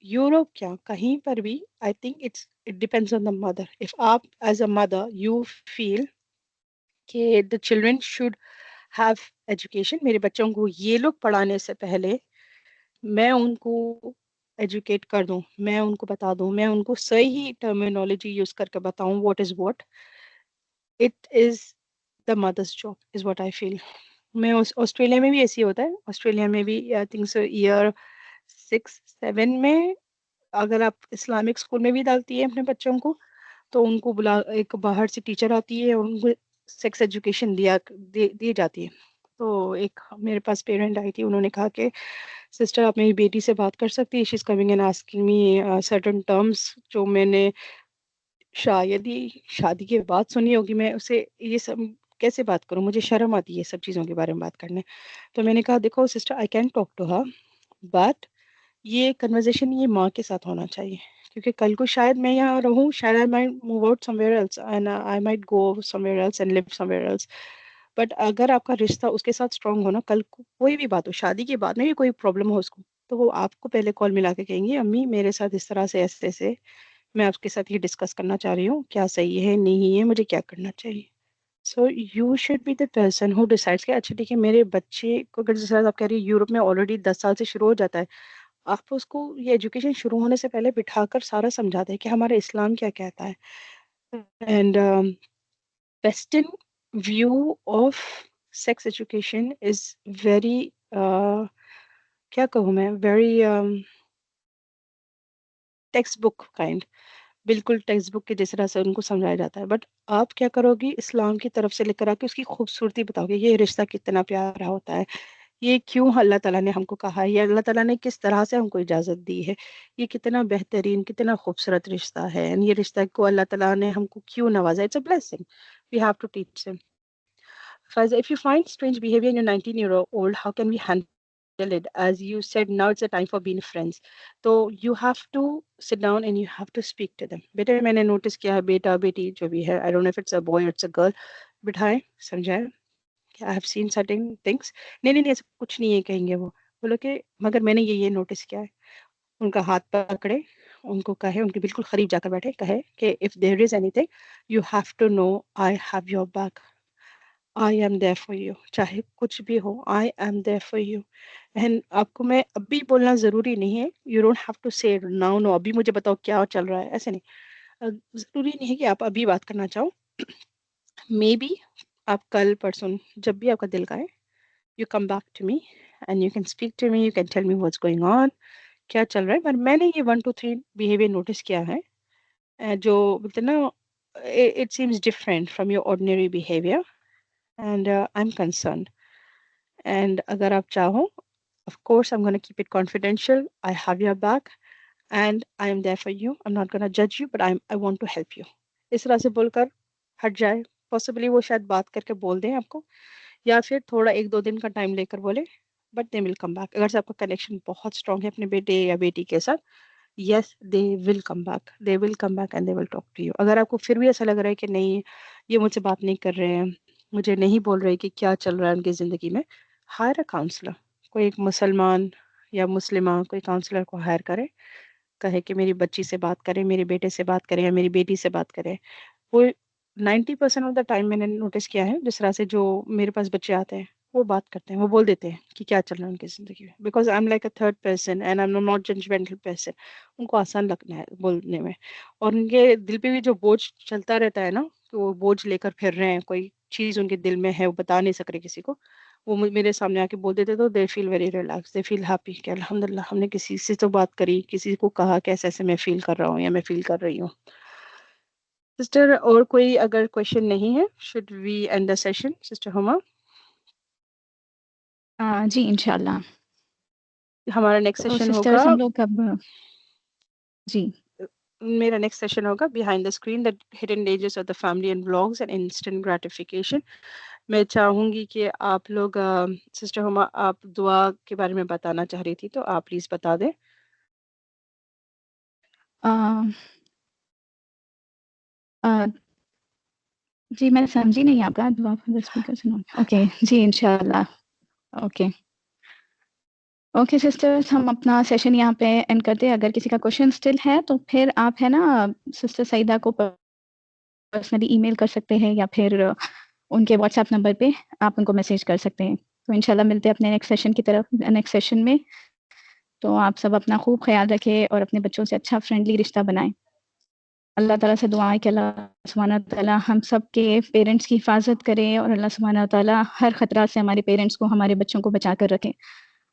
Europe کیا کہیں پر بھی I think it depends on the mother. If آپ as a mother you feel کہ the children should have education, میرے بچوں کو یہ لوگ پڑھانے سے پہلے میں ان کو ایجوکیٹ کر دوں میں ان کو بتا دوں میں ان کو صحیح ٹرمینالوجی یوز کر کے بتاؤں what is what. It is the mother's job is what I feel. میں آسٹریلیا میں بھی ایسی ہوتا ہے. آسٹریلیا میں بھی I think so year 6-7 میں اگر آپ اسلامک اسکول میں بھی ڈالتی ہے اپنے بچوں کو تو ان کو ایک باہر سے ٹیچر آتی ہے اور ان کو سیکس ایجوکیشن دی جاتی ہے. تو ایک میرے پاس پیرنٹ آئی تھی انہوں نے کہا کہ سسٹر آپ میری بیٹی سے بات کر سکتی ہے. She is coming and asking me certain terms جو میں نے شاید ہی شادی کے بعد سنی ہوگی. میں اسے یہ سب کیسے بات کروں مجھے شرم آتی ہے سب چیزوں کے بارے میں بات کرنے. تو میں نے کہا دیکھو sister I can talk to her but یہ کنورزیشن یہ ماں کے ساتھ ہونا چاہیے کیونکہ کل کو شاید میں یہاں رہوں شاید I might move out somewhere else and I might go somewhere else and live somewhere else. But اگر آپ کا رشتہ اس کے ساتھ اسٹرانگ ہونا کل کو کوئی بھی بات ہو شادی کے بعد میں بھی کوئی پرابلم ہو اس کو تو وہ آپ کو پہلے کال ملا کے کہیں گی امی میرے ساتھ اس طرح سے ایسے ایسے میں آپ کے ساتھ یہ ڈسکس کرنا چاہ رہی ہوں کیا صحیح ہے نہیں ہے مجھے کیا کرنا چاہیے. So you should be the person who decides کہ اچھا ٹھیک ہے میرے بچے کو، اگر جیسے آپ کہہ رہی ہیں یورپ میں آلریڈی 10 سال سے شروع ہو جاتا ہے، آپ اس کو یہ ایجوکیشن شروع ہونے سے پہلے بٹھا کر سارا سمجھاتے ہیں کہ ہمارا اسلام کیا کہتا ہے. And western view of sex education is very, کیا کہوں میں، ویری ٹیکسٹ بک کائنڈ، بالکل ٹیکسٹ بک کے جس طرح سے ان کو سمجھایا جاتا ہے. بٹ آپ کیا کرو گی، اسلام کی طرف سے لے کر آ کے اس کی خوبصورتی بتاؤ گے، یہ رشتہ کتنا پیارا ہوتا ہے، یہ کیوں اللہ تعالیٰ نے ہم کو کہا ہے، یہ اللہ تعالیٰ نے کس طرح سے ہم کو اجازت دی ہے، یہ کتنا بہترین، کتنا خوبصورت رشتہ ہے، یہ رشتہ کو اللہ تعالیٰ نے ہم کو کیوں نوازا. It's a blessing, we have to teach them. Faiza, if you find strange behavior in your 19-year-old, how can we handle it? As you said, now it's a time for being friends. So you have to sit down and you have to speak to them. بیٹے میں نے notice کیا ہے، بیٹا بیٹی جو بھی ہے، I don't know if it's a boy or it's a girl، بٹھائے سمجھائے کہ I have seen certain things. نہیں ایسا کچھ نہیں ہے کہیں گے وہ، بولو کہ مگر میں نے یہ نوٹس کیا ہے. ان کا ہاتھ پکڑے، ان کو کہے، ان کے بالکل قریب جا کر بیٹھے، کہے کہ if there is anything you have to know I have your back. I am there for you. چاہے کچھ بھی ہو، I am there for you. And آپ کو میں ابھی بولنا ضروری نہیں ہے. You don't have to say now no. ابھی مجھے بتاؤ کیا چل رہا ہے، ایسے نہیں. ضروری نہیں ہے کہ آپ ابھی بات کرنا چاہو. مے بی آپ کل پرسوں جب بھی آپ کا دل کرے، you come back to me and you can speak to me. You can tell me what's going on. کیا چل رہا ہے. پر میں نے یہ 1 2 3 behavior نوٹس کیا ہے جو بولتے نا it seems different from your ordinary behavior. And I'm concerned. And اگر آپ چاہو، of course I'm going to keep it confidential. I have your back and I am there for you. I'm not going to judge you, but I want to help you. اس طرح سے بول کر ہٹ جائے. possibly وہ شاید بات کر کے بول دیں آپ کو، یا پھر تھوڑا 1 2 دن کا ٹائم لے کر بولے، but they will come back. اگر سے آپ کا کنیکشن بہت اسٹرانگ ہے اپنے بیٹے یا بیٹی کے ساتھ، yes they will come back. They will come back and they will talk to you. اگر آپ کو پھر بھی ایسا لگ رہا ہے کہ نہیں یہ مجھ سے بات نہیں کر رہے ہیں، مجھے نہیں بول رہے کہ کیا چل رہا ہے ان کی زندگی میں، ہائر اے کاؤنسلر. کوئی ایک مسلمان یا مسلمہ کوئی کاؤنسلر کو ہائر کرے، کہے کہ میری بچی سے بات کرے، میرے بیٹے سے بات کرے یا میری بیٹی سے بات کرے. وہ 90% آف دا ٹائم میں نے نوٹس کیا ہے، جس طرح سے جو میرے پاس بچے آتے ہیں وہ بات کرتے ہیں، وہ بول دیتے ہیں کہ کیا چل رہا ہے ان کی زندگی میں. Because I am like a third person and I am not judgmental person. ان کو آسان لگنا ہے بولنے میں، اور ان کے دل پہ بھی جو بوجھ چلتا رہتا ہے نا، کہ وہ بوجھ لے کر پھر رہے ہیں، کوئی چیز ان کے دل میں ہے وہ بتا نہیں سک رہے کسی کو، وہ میرے سامنے آ کے بول دیتے تو دے فیل ویری ریلیکس، دے فیل ہیپی کہ الحمدللہ ہم نے کسی سے تو بات کری، کسی کو کہا کہ ایسے ایسے میں فیل کر رہا ہوں یا میں فیل کر رہی ہوں. سسٹر اور کوئی اگر کویشچن نہیں ہے، should we end the session? Sister Huma, ji انشاءاللہ. ہمارا نیکسٹ تو سیشن ہوگا، سسٹرز ہم لوگ اب جی میرا نیکسٹ سیشن ہوگا behind the screen, the hidden dangers of the family and blogs and instant gratification. میں چاہوں گی کہ آپ لوگ، سسٹر ہما آپ دعا کے بارے میں بتانا چاہ رہی تھی تو آپ پلیز بتا دیں. جی میں سمجھی نہیں آپ کا. دعا فار دا اسپیکر. اوکے جی انشاءاللہ. اوکے سسٹرز، ہم اپنا سیشن یہاں پہ اینڈ کرتے ہیں. اگر کسی کا کوشچن اسٹل ہے تو پھر آپ ہے نا سسٹر سعیدہ کو پرسنلی ای میل کر سکتے ہیں، یا پھر ان کے واٹس ایپ نمبر پہ آپ ان کو میسیج کر سکتے ہیں. تو انشاءاللہ ملتے ہیں اپنے نیکسٹ سیشن کی طرف، نیکسٹ سیشن میں. تو آپ سب اپنا خوب خیال رکھیں اور اپنے بچوں سے اچھا فرینڈلی رشتہ بنائیں. اللہ تعالیٰ سے دعا ہے کہ اللہ سبحانہ تعالیٰ ہم سب کے پیرنٹس کی حفاظت کرے، اور اللہ سبحانہ تعالیٰ ہر خطرات سے ہمارے پیرنٹس کو، ہمارے بچوں کو بچا کر رکھے.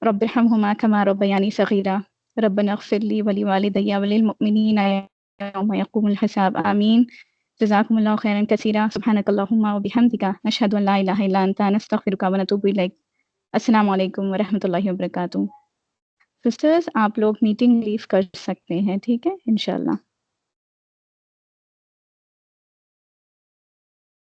رب ارحمہما کما ربیانی صغیرا، ربنا اغفر لی ولوالدی وللمؤمنین یوم یقوم الحساب. آمین. جزاکم اللہ خیرا کثیرا. سبحانک اللہم وبحمدک، نشہد ان لا الہ الا انت، نستغفرک ونتوب الیک. السلام علیکم ورحمۃ اللہ وبرکاتہ. سسٹرز آپ لوگ میٹنگ لیو کر سکتے ہیں، ٹھیک ہے انشاءاللہ.